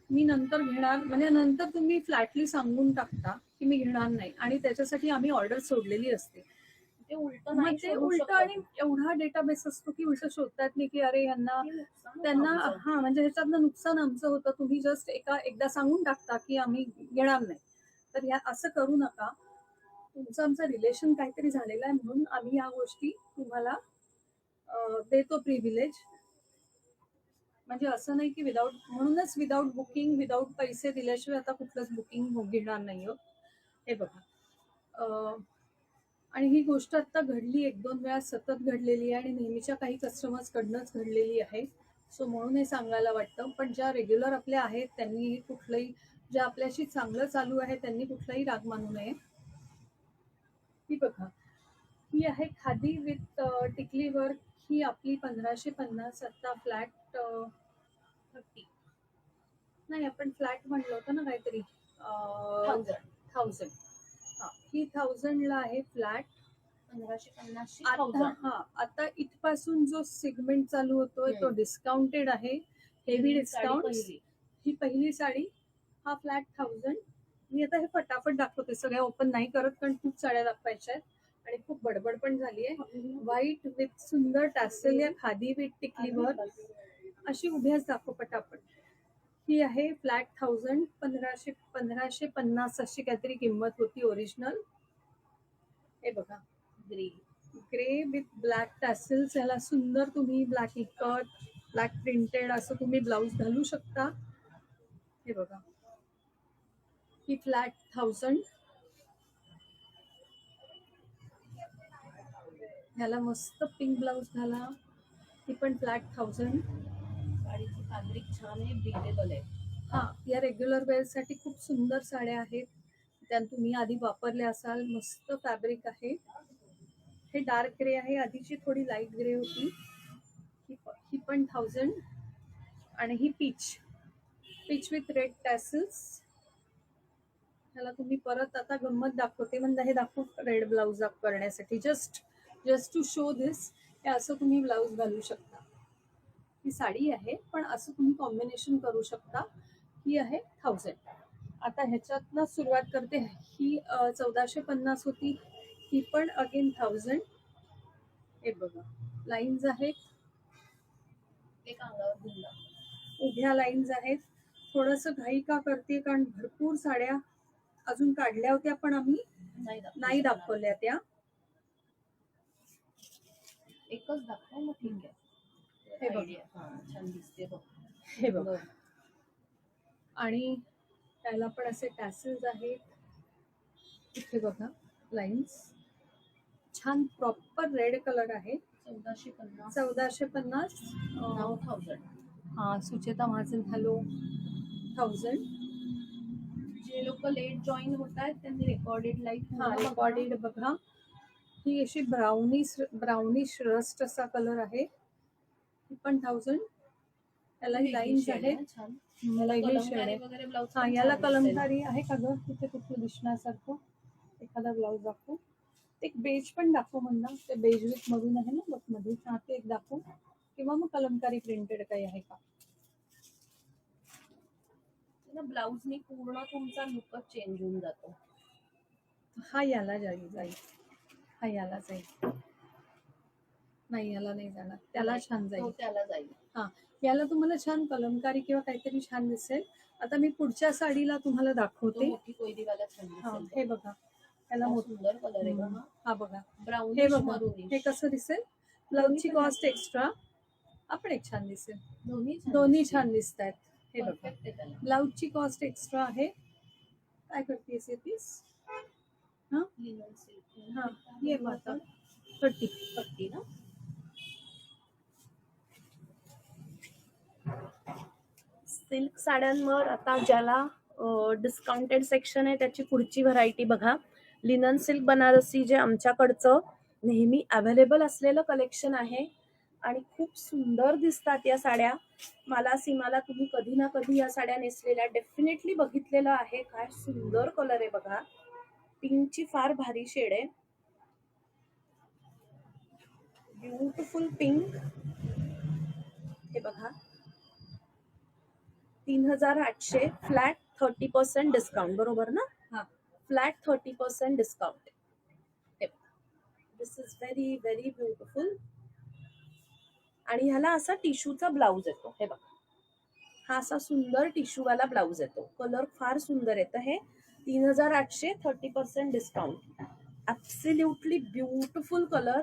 Speaker 2: मी नंतर घेणार, म्हणजे नंतर तुम्ही फ्लॅटली सांगून टाकता की मी घेणार नाही, आणि त्याच्यासाठी आम्ही ऑर्डर सोडलेली असते.
Speaker 1: ते उलट
Speaker 2: मग
Speaker 1: नाही
Speaker 2: ते
Speaker 1: शोधू
Speaker 2: उलट,
Speaker 1: शकत.
Speaker 2: आणि एवढा डेटाबेस असतो की उलट शोधतात नाही की अरे यांना,
Speaker 1: हे नुकसान
Speaker 2: त्यांना
Speaker 1: आमचं.
Speaker 2: हा म्हणजे ह्याच्यातनं नुकसान आमचं होतं. तुम्ही जस्ट एकदा सांगून टाकता की आम्ही घेणार नाही. तर या असं करू नका. तुमचं आमचं रिलेशन काहीतरी झालेलं आहे म्हणून आम्ही या गोष्टी तुम्हाला देतो प्रिव्हिलेज. म्हणजे असं नाही की विदाऊट, म्हणूनच विदाऊट बुकिंग, विदाऊट पैसे दिल्याशिवाय आता कुठलंच बुकिंग घेणार नाही. हे बघा, आणि ही गोष्ट आता घडली, 1-2 वेळा सतत घडलेली आहे आणि नेहमीच्या काही कस्टमर्स कडनंच घडलेली आहे. सो म्हणून हे सांगायला वाटतं. पण ज्या रेग्युलर आपल्या आहेत त्यांनी कुठलंही, ज्या आपल्याशी चांगलं चालू आहे त्यांनी कुठलाही राग मानू नये. ही बघा, ही आहे खादी विथ टिकली वर्क. ही आपली 1550 आता फ्लॅट 30 नाही, आपण फ्लॅट म्हणलं होतं ना काहीतरी 1000. हा, ही 1000 ला आहे फ्लॅट.
Speaker 1: 1550.
Speaker 2: आता इथपासून जो सेगमेंट चालू होतोय तो डिस्काउंटेड आहे, हेवी डिस्काउंट. ही पहिली साडी, हा फ्लॅट 1000. मी आता हे फटाफट दाखवते, सगळ्या ओपन नाही करत कारण खूप साड्या दाखवायच्या आहेत आणि खूप बडबड पण झाली आहे. व्हाईट विथ सुंदर टॅसल या खादी विथ टिकलीवर, अशी उभ्याच दाखव पटापट. ही आहे फ्लॅट 1000. 1550 अशी काहीतरी किंमत होती ओरिजिनल. हे बघा, ग्रे विथ ब्लॅक टॅसल्स. याला सुंदर तुम्ही ब्लॅक इकट, ब्लॅक प्रिंटेड असं तुम्ही ब्लाऊज घालू शकता. हे बघा, ही फ्लॅट 1000. ह्याला मस्त पिंक ब्लाऊज घाला, ही पण फ्लॅट 1000.
Speaker 1: साडीची फॅब्रिक छान आहे, ब्रिदेबल आहे.
Speaker 2: हा, या रेग्युलर वेअर साठी खूप सुंदर साड्या आहेत, त्या तुम्ही आधी वापरल्या असाल. मस्त फॅब्रिक आहे. हे डार्क ग्रे आहे, आधीची थोडी लाईट ग्रे होती. ही पण 1000. आणि ही पीच विथ रेड टॅसल्स. ह्याला तुम्ही परत आता गंमत दाखवते म्हणजे हे दाखवू रेड ब्लाऊज अप करण्यासाठी, जस्ट टू शो दिस. हे असं तुम्ही ब्लाऊज घालू शकता. ही साडी आहे पण असं तुम्ही कॉम्बिनेशन करू शकता. ही आहे 1000. आता ह्याच्यातनं सुरुवात करते. ही 1450 होती, ही पण अगेन 1000. हे बघा, लाईन्स आहेत,
Speaker 1: एक अंगावर घेऊन
Speaker 2: उभ्या लाईन्स आहेत. थोडस घाई का करते, कारण भरपूर साड्या अजून काढल्या होत्या पण आम्ही नाही दाखवल्या त्या.
Speaker 1: एकच दाखव मग ठीक आहे.
Speaker 2: हे बघ.
Speaker 1: छान दिसते बघ.
Speaker 2: हे बघ. आणि त्याला पण असे टॅसल्स आहेत. इथे बघा लाईन्स, छान प्रॉपर रेड कलर आहे.
Speaker 1: 1450.
Speaker 2: 1450.
Speaker 1: 9000.
Speaker 2: हा, सुचेता महाजन हॅलो 1000.
Speaker 1: जे लोक लेट जॉईन होत आहेत त्यांनी रेकॉर्डेड लाईव्ह.
Speaker 2: हा, रेकॉर्डेड बघा. ही अशी ब्राउनिश रस्ट असा कलर आहे. ही पण 1000. याला लाईन्स आहेत.
Speaker 1: छान.
Speaker 2: वेगळी शेड आहे.
Speaker 1: वगैरे ब्लाउज.
Speaker 2: हा, याला कलमकारी आहे का ग? तिथे कुठलं दिसण्यासारखं एखादा ब्लाउज दाखव. एक बेज पण दाखव म्हणा. ते बेज विथ मधून आहे ना बघ मध्ये. हा, ते एक दाखव. किंवा मग कलमकारी प्रिंटेड काही आहे का?
Speaker 1: ब्लाउजनी पूर्ण तुमचा लुकच चेंज होऊन जातो.
Speaker 2: हा याला जाईल. हा याला जाईल. नाही, याला नाही जाणार. त्याला छान जाईल.
Speaker 1: त्याला जाईल.
Speaker 2: हा, याला तुम्हाला छान कलमकारी किंवा काहीतरी छान दिसेल. आता मी पुढच्या साडीला तुम्हाला दाखवते.
Speaker 1: मोठी कोयरीवाला छान दिसेल.
Speaker 2: हे बघा, त्याला
Speaker 1: सुंदर कलर आहे बघा.
Speaker 2: हा बघा,
Speaker 1: ब्राउन.
Speaker 2: हे बघा, हे कसं दिसेल. ब्लाउजची कॉस्ट एक्स्ट्रा. आपण एक छान दिसेल. दोन्ही छान दिसत आहेत. हे बघा, ब्लाउजची कॉस्ट एक्स्ट्रा आहे. काय करतेस हे पीस? हा, ये मग आता 30
Speaker 1: ना. सिल्क साड्यांवर आता ज्याला डिस्काउंटेड सेक्शन आहे त्याची पुढची व्हरायटी बघा. लिनन सिल्क बनारसी जे आमच्याकडचं नेहमी अवेलेबल असलेलं कलेक्शन आहे आणि खूप सुंदर दिसतात या साड्या. मला सीमाला तुम्ही कधी ना कधी या साड्या नेसलेल्या डेफिनेटली बघितलेलं आहे. काय सुंदर कलर आहे बघा. पिंकची फार भारी शेड आहे. Beautiful pink. हे बघा, 3800 फ्लॅट 30% डिस्काउंट. बरोबर ना?
Speaker 2: हा,
Speaker 1: flat 30% discount. This is very very beautiful. आणि ह्याला असा टिश्यूचा ब्लाउज येतो. हे बघा, हा असा सुंदर टिश्यूवाला ब्लाउज येतो. कलर फार सुंदर येतं. हे 3800 30% डिस्काउंट. Absolutely beautiful colour.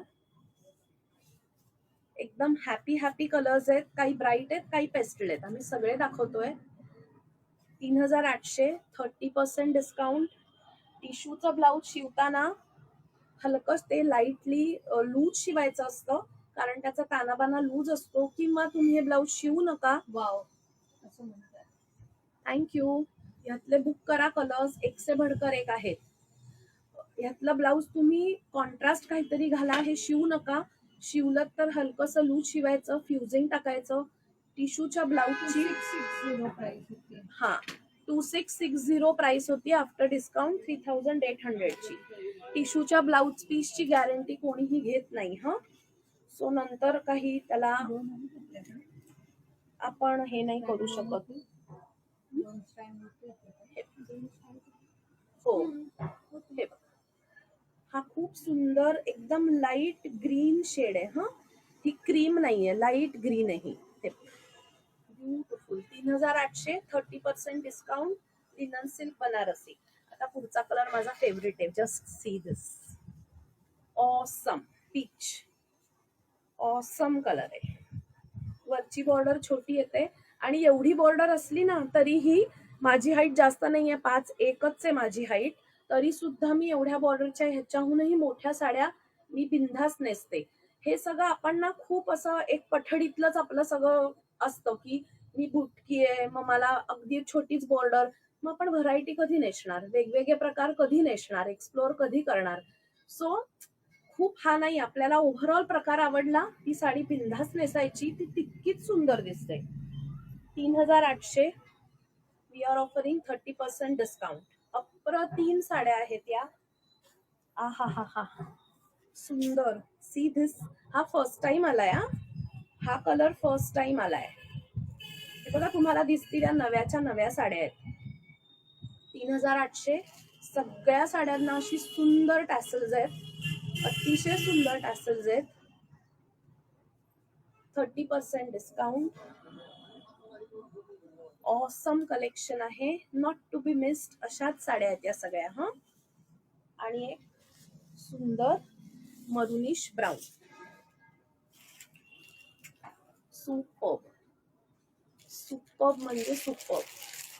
Speaker 1: एकदम हॅपी कलर्स आहेत. काही ब्राईट आहेत, काही पेस्टल आहेत. आम्ही सगळे दाखवतोय. 3800 30% डिस्काउंट. टिश्यूचं ब्लाउज शिवताना हलकच ते लाईटली लूज शिवायचं असतं, कारण त्याचा तानाबाना लूज असतो. किंवा तुम्ही हे ब्लाउज शिवू नका.
Speaker 2: वाव, असं म्हणतात.
Speaker 1: थँक्यू. यातले बुक करा. कलर्स एक से भडकर एक आहेत. यातला ब्लाउज तुम्ही कॉन्ट्रास्ट काहीतरी घाला. हे शिवू नका. शिवलं तर हलकसं लूज शिवायचं, फ्युजिंग टाकायचं. टिश्यूच्या ब्लाउजची
Speaker 2: 2660 प्राइस होती.
Speaker 1: हा, 2660 प्राइस होती. आफ्टर डिस्काउंट 3800 ची. टिश्यूच्या ब्लाउज पीसची गॅरंटी कोणीही घेत नाही. हा, सो नंतर काही त्याला आपण हे नाही करू शकत. हो, हे बघा, हा खूप सुंदर एकदम लाईट ग्रीन शेड आहे. हा, ही क्रीम नाहीये, लाईट ग्रीन आहे. Beautiful. 3800 30% discount. Linen silk Banarasi. आता पुढचा कलर माझा फेवरेट आहे. Just see this. Awesome peach. Awesome colour आहे. वरची बॉर्डर छोटी येते आणि एवढी बॉर्डर असली ना तरीही माझी हाईट जास्त नाहीये. 5'1" आहे माझी हाईट. तरी सुद्धा मी एवढ्या बॉर्डरच्या ह्याच्याहूनही मोठ्या साड्या मी बिनधास्त नेसते. हे सगळं आपण ना खूप असं एक पठडीतलंच आपलं सगळं असतं की मी बुटकी आहे, मग मला अगदी छोटीच बॉर्डर. मग आपण व्हरायटी कधी नेसणार? वेगवेगळे प्रकार कधी नेसणार? एक्सप्लोअर कधी करणार? सो खूप हा नाही. आपल्याला ओव्हरऑल प्रकार आवडला, ती साडी बिनधास्त नेसायची. ती तितकीच सुंदर दिसते. 3800. We are offering 30% discount. अप्रतिम साड्या आहेत या. आहा हा हा, सुंदर. See this. हा फर्स्ट टाइम आलाय. हा कलर फर्स्ट टाइम आलाय. हे बघा, तुम्हाला दिसतील या नव्याच्या नव्या साड्या आहेत. 3800. सगळ्या साड्यांना अशी सुंदर टॅसल्स आहेत. अतिशय सुंदर टॅसल्स आहेत. 30% डिस्काउंट. ऑसम कलेक्शन आहे, नॉट टू बी मिस्ड. अशाच साड्या आहेत या सगळ्या. हा, आणि एक सुंदर मरुनिश ब्राऊन. सुपर्ब, सुपर्ब म्हणजे सुपर्ब.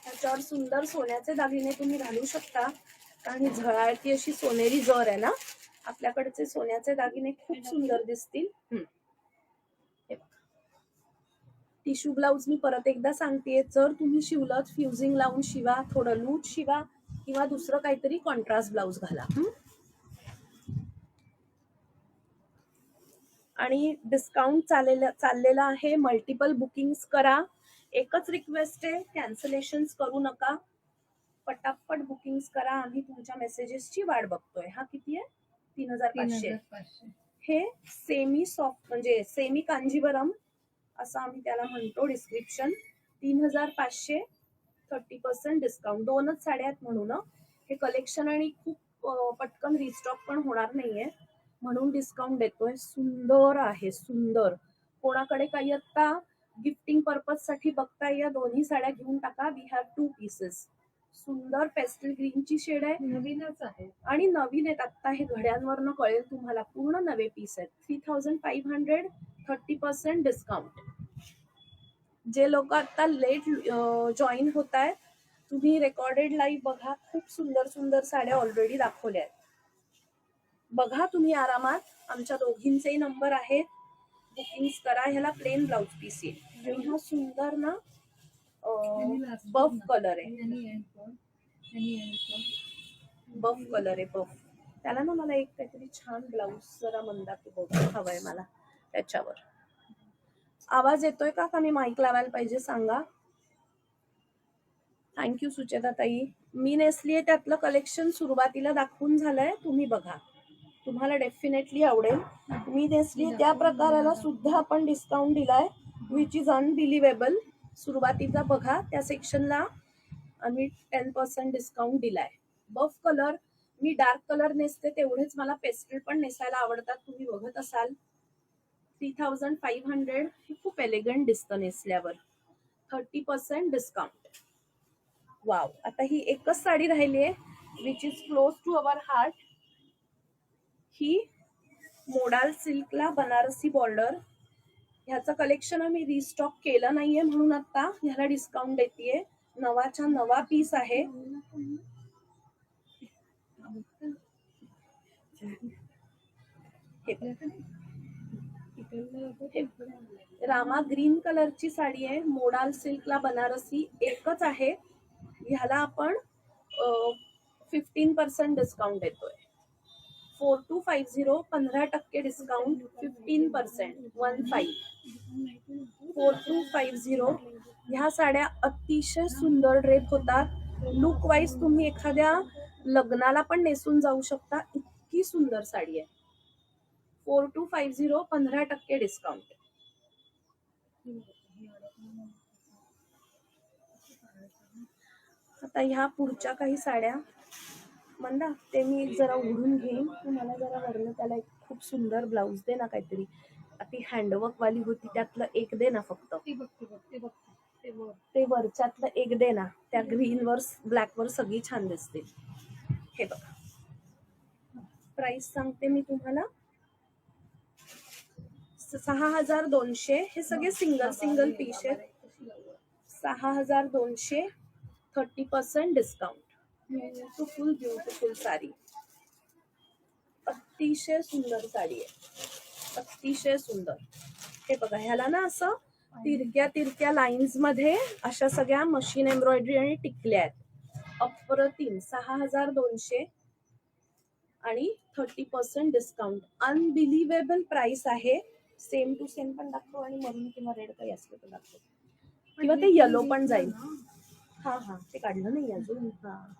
Speaker 1: त्याच्यावर सुंदर सोन्याचे दागिने तुम्ही घालू शकता, कारण ही झळाळती अशी सोनेरी जर आहे ना, आपल्याकडचे सोन्याचे दागिने खूप सुंदर दिसतील. टिश्यू ब्लाउज मी परत एकदा सांगतेय, जर तुम्ही शिवलं फ्युजिंग लावून शिवा, थोडं लूट शिवा, किंवा दुसरं काहीतरी कॉन्ट्रास्ट ब्लाउज घाला. आणि डिस्काउंट चाललेला आहे, मल्टिपल बुकिंग्स करा. एकच रिक्वेस्ट आहे, कॅन्सलेशन करू नका, पटापट बुकिंग्स करा. आम्ही तुमच्या मेसेजेसची वाट बघतोय. हा किती आहे? 3500. हे सेमी सॉफ्ट म्हणजे सेमी कांजीवरम असं आम्ही त्याला म्हणतो, डिस्क्रिप्शन. 3500, 30% डिस्काउंट. दोनच साड्या आहेत म्हणून हे कलेक्शन, आणि खूप पटकन रिस्टॉक पण होणार नाहीये म्हणून डिस्काउंट देतोय. सुंदर आहे, सुंदर. कोणाकडे काही आता गिफ्टिंग पर्पज साठी बघताय, या दोन्ही साड्या घेऊन टाका. We have 2 pieces. सुंदर पेस्टल ग्रीनची शेड आहे,
Speaker 2: नवीनच आहे
Speaker 1: आणि नवीन आहेत. आता हे घड्यांवरनं कळेल तुम्हाला, पूर्ण नवे पीस आहेत. 3500, 30% डिस्काउंट. जे लोक आता लेट जॉईन होत आहेत, तुम्ही रेकॉर्डेड लाईव्ह बघा. खूप सुंदर सुंदर साड्या ऑलरेडी दाखवल्या आहेत. बघा तुम्ही आरामात. आमच्या दोघींचे नंबर आहेत, बुकिंग्स करा. ह्याला प्लेन ब्लाउज पीस येईल, आणि हा सुंदर ना बफ कलर आहे. बफ कलर आहे, बफ. त्याला ना मला एक काहीतरी छान ब्लाउज जरा मंदाकी बघ हवाय मला. त्याच्यावर आवाज येतोय का मी माईक लावायला पाहिजे सांगा. थँक्यू सुचेता ताई. मी नेसलीये त्यातलं कलेक्शन सुरुवातीला दाखवून झालंय, तुम्ही बघा, तुम्हाला डेफिनेटली आवडेल. मी नेसली त्या प्रकाराला सुद्धा आपण डिस्काउंट दिलाय, विच इज अनबिलिव्हेबल. सुरुवातीचा बघा, त्या सेक्शनला आम्ही 10% डिस्काउंट दिलाय. बफ कलर, मी डार्क कलर नेसते तेवढेच मला पेस्टल पण नेसायला आवडतात, तुम्ही बघत असाल. 3500 हे खूप एलिगंट दिसतं नेसल्यावर. 30% डिस्काउंट. वाव. आता ही एकच साडी राहिली आहे, which is close to our heart. ही मोडाल सिल्कला बनारसी बॉर्डर. ह्याचं कलेक्शन आम्ही रिस्टॉक केलं नाहीये म्हणून आता ह्याला डिस्काउंट देतेय. नवाच्या नवा पीस आहे. रामा ग्रीन कलरची साडी आहे, मोडाल सिल्कला बनारसी एकच आहे. ह्याला आपण 15% डिस्काउंट देतोय. 4250, 15% डिस्काउंट, 15%, 15. 4250. ह्या साड्या अतिशय सुंदर ड्रेप होतात. लुक वाईज तुम्ही एखाद्या लग्नाला पण नेसून जाऊ शकता, इतकी सुंदर साडी आहे. 4250, 15% डिस्काउंट. आता ह्या पुढच्या काही साड्या मंदा, ते मी जरा उघडून घेईन. तू मला जरा वरलं त्याला एक खूप सुंदर ब्लाउज दे ना, काहीतरी. ती हँडवर्क वाली होती त्यातलं एक दे ना फक्त. ते वरच्यातलं एक दे ना, त्या ग्रीन वर ब्लॅक वर सगळी छान दिसते. हे बघा, प्राइस सांगते मी तुम्हाला, 6200. हे सगळे सिंगल सिंगल पीस आहेत. 6200, 30% डिस्काउंट. ब्युटिफुल ब्युटिफुल साडी, अतिशय सुंदर साडी आहे, अतिशय सुंदर. हे बघा, ह्याला ना असं तिरक्या तिरक्या लाईन्स मध्ये अशा सगळ्या मशीन एम्ब्रॉयडरी आणि टिकल्या आहेत. अप्रतिम. 6200 आणि 30% डिस्काउंट. अनबिलिव्हेबल प्राइस आहे. सेम टू सेम पण दाखव, आणि मरून किंवा रेड काही असलं तर दाखव, किंवा ते येलो पण जाईल. हा हा, ते काढलं नाही अजून. हा,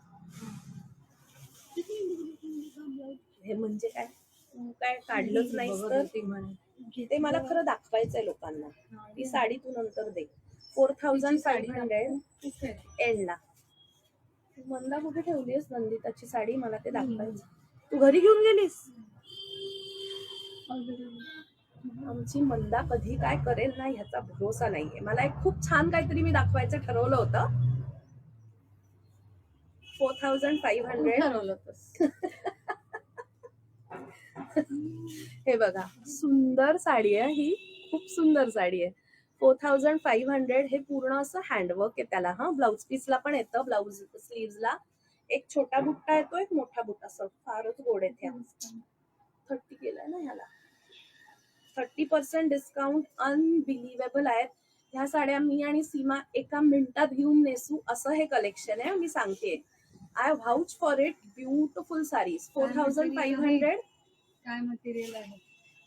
Speaker 1: हे म्हणजे काय, तू काय काढलंच नाहीस तर ते मला खरं दाखवायचंय लोकांना. ती साडी तू नंतर दे. 4500 एंडला. मंदा कुठे ठेवलीस नंदिताची साडी, मला ते दाखवायचं. तू घरी घेऊन गेलीस? आमची मंदा कधी काय करेल ना ह्याचा भरोसा नाहीये. मला एक खूप छान काहीतरी मी दाखवायचं ठरवलं होतं. 4500
Speaker 2: ठरवलं होतंस.
Speaker 1: हे बघा, सुंदर साडी आहे ही, खूप सुंदर साडी आहे. 4500 हे पूर्ण असं हँडवर्क आहे त्याला. हा, ब्लाउज पीसला पण येतं, ब्लाउज स्लीव्हजला एक छोटा बुट्टा येतो, एक मोठा बुट्टा. असं फारच गोड आहे. 30 केलंय ना ह्याला, 30% डिस्काउंट. अनबिलिव्हेबल आहेत ह्या साड्या. मी आणि सीमा एका मिनिटात घेऊन नेसू असं हे कलेक्शन आहे, मी सांगते. I vouch for it. Beautiful saris. 4500.
Speaker 2: काय मटेरियल आहे?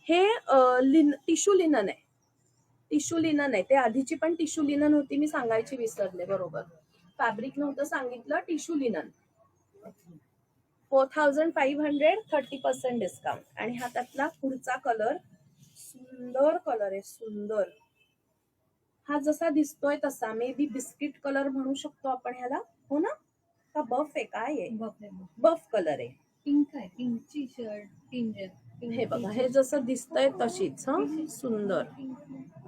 Speaker 1: हे टिश्यू लिनन आहे. टिश्यू लिनन आहे. ते आधीची पण टिश्यू लिनन होती, मी सांगायची विसरले. बरोबर, फॅब्रिक नव्हतं सांगितलं. Tissue linen. 4500, 30% डिस्काउंट. आणि हा त्यातला पुढचा कलर, सुंदर कलर आहे, सुंदर. हा जसा दिसतोय तसा मे बी बिस्किट कलर म्हणू शकतो आपण ह्याला, हो ना? का बफ आहे, काय आहे? बफ कलर आहे.
Speaker 2: पिंक आहे, पिंकची शर्ट, टिंजर.
Speaker 1: हे बघा, हे जसं दिसतंय तशीच. हा, सुंदर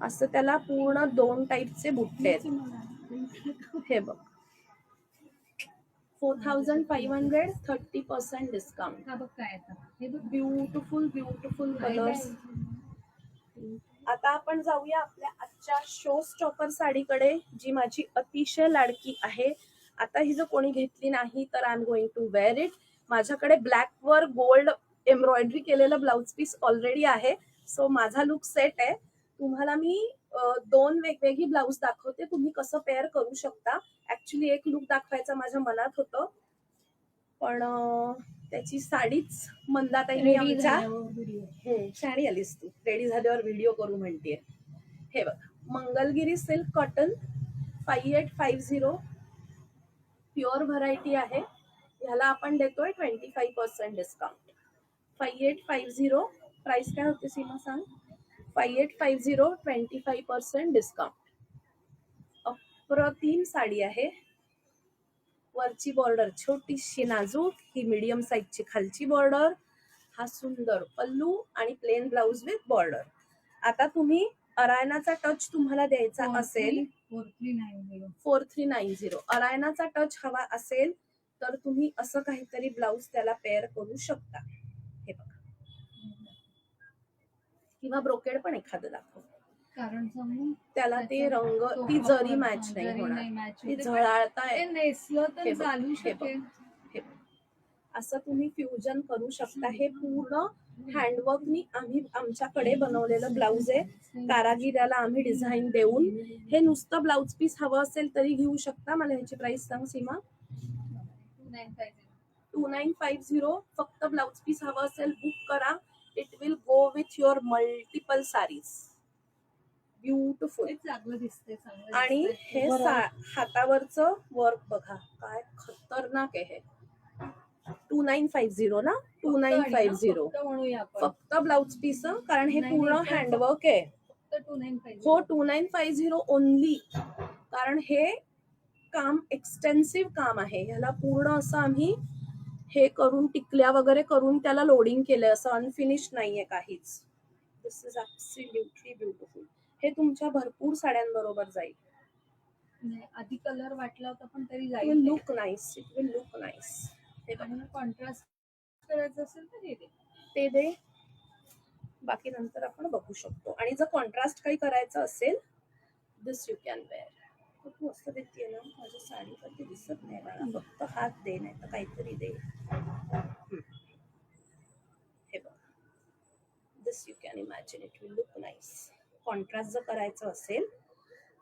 Speaker 1: असं. त्याला पूर्ण 2 टाईपचे बुट्टे आहेत. हे बघ, 4500, 30% डिस्काउंट.
Speaker 2: हा बघ काय आता, हे बघ
Speaker 1: ब्युटिफुल ब्युटिफुल कलर्स. आता आपण जाऊया आपल्या आजच्या शो स्टॉपर साडीकडे, जी माझी अतिशय लाडकी आहे. आता ही जर कोणी घेतली नाही तर I am going to wear it. माझ्याकडे ब्लॅक वर गोल्ड एम्ब्रॉयडरी केलेलं ब्लाउज पीस ऑलरेडी आहे. सो माझा लुक सेट आहे. तुम्हाला मी 2 वेगवेगळी ब्लाउज दाखवते, तुम्ही कसं पेअर करू शकता. ऍक्च्युली एक लुक दाखवायचं माझ्या मनात होतं, पण त्याची साडीच मंदाताईने आमच्या. शाणी आलीस तू, रेडी झाल्यावर व्हिडिओ करू म्हणतेय. हे बघा, Mangalagiri silk cotton 5850 pure variety आहे. ह्याला आपण देतोय 25% डिस्काउंट. 5850 प्राइस काय होते सीमा सांग? 5850, 25% डिस्काउंट. अप्रतिम साडी आहे. वरची बॉर्डर छोटीशी नाजूक, ही मीडियम साईजची खालची बॉर्डर, हा सुंदर पल्लू आणि प्लेन ब्लाउज विथ बॉर्डर. आता तुम्ही अरायनाचा टच तुम्हाला द्यायचा असेल, 4390 अरायनाचा टच हवा असेल तर तुम्ही असं काहीतरी ब्लाउज त्याला पेअर करू शकता. हे बघा, किंवा ब्रोकेड पण एखादं दाखव,
Speaker 2: कारण
Speaker 1: त्याला ते रंग, ती जरी मॅच नाही होणार, ती झळाळता
Speaker 2: नेसलं तर चालू शकेल.
Speaker 1: असं तुम्ही फ्युजन करू शकता. हे पूर्ण हँडवर्कनी आम्ही आमच्याकडे बनवलेलं ब्लाउज आहे. कारागिराला आम्ही डिझाईन देऊन. हे नुसतं ब्लाउज पीस हवं असेल तरी घेऊ शकता. मला ह्याची प्राइस सांग सीमा. 2950. फक्त ब्लाउज पीस हवं असेल बुक करा. It will go with your multiple sarees. Beautiful
Speaker 2: चांगलं दिसतंय.
Speaker 1: आणि हे हातावरचं वर्क बघा, काय खतरनाक आहे. 2950 ना, 2950 फक्त ब्लाउज पीस, कारण हे पूर्ण हँडवर्क आहे. हो, 2950 ओनली. कारण हे काम एक्सटेन्सिव्ह काम आहे. ह्याला पूर्ण असं आम्ही हे करून, टिकल्या वगैरे करून त्याला लोडिंग केलंय. असं अनफिनिश नाहीये काहीच. दिस इज ऍब्सोल्युटली ब्युटिफुल. हे तुमच्या भरपूर साड्यांबरोबर जाईल.
Speaker 2: आधी कलर वाटला होता पण तरी जाईल.
Speaker 1: It will look nice. It will look nice.
Speaker 2: Contrast करायचं असेल तर हे
Speaker 1: ते दे, बाकी नंतर आपण बघू शकतो. आणि जर कॉन्ट्रास्ट काही करायचं असेल, दिस यू कॅन वेअर. तू असं देते ना, माझ्या साडीवरती दिसत नाही मला. फक्त हात दे, नाही तर काहीतरी दे. हे बघ, this you can imagine. It will look nice. Contrast जर करायचं असेल,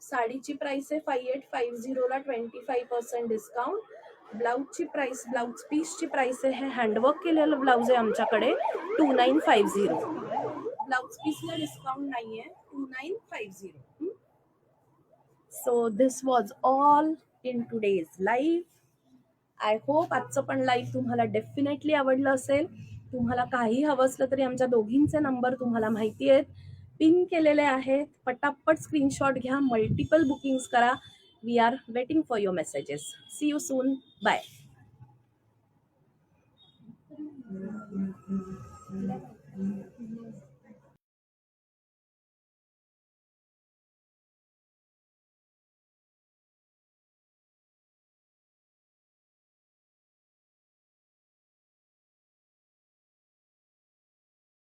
Speaker 1: साडीची प्राइस आहे 5850 ला 25% डिस्काउंट. ब्लाउजची प्राइस, ब्लाउज पीसची प्राइस आहे, हे हँडवर्क केलेलं ब्लाउज आहे आमच्याकडे, 2950. ब्लाउज पीसला डिस्काउंट नाहीये, 2950. So this was all in today's live. I hope आजचं पण लाईव्ह तुम्हाला डेफिनेटली आवडलं असेल. तुम्हाला काही हवं असलं तरी आमच्या दोघींचे नंबर तुम्हाला माहिती आहेत, पिन केलेले आहेत. पटापट स्क्रीनशॉट घ्या, मल्टिपल बुकिंग्स करा. We are waiting for your messages. See you soon. Bye.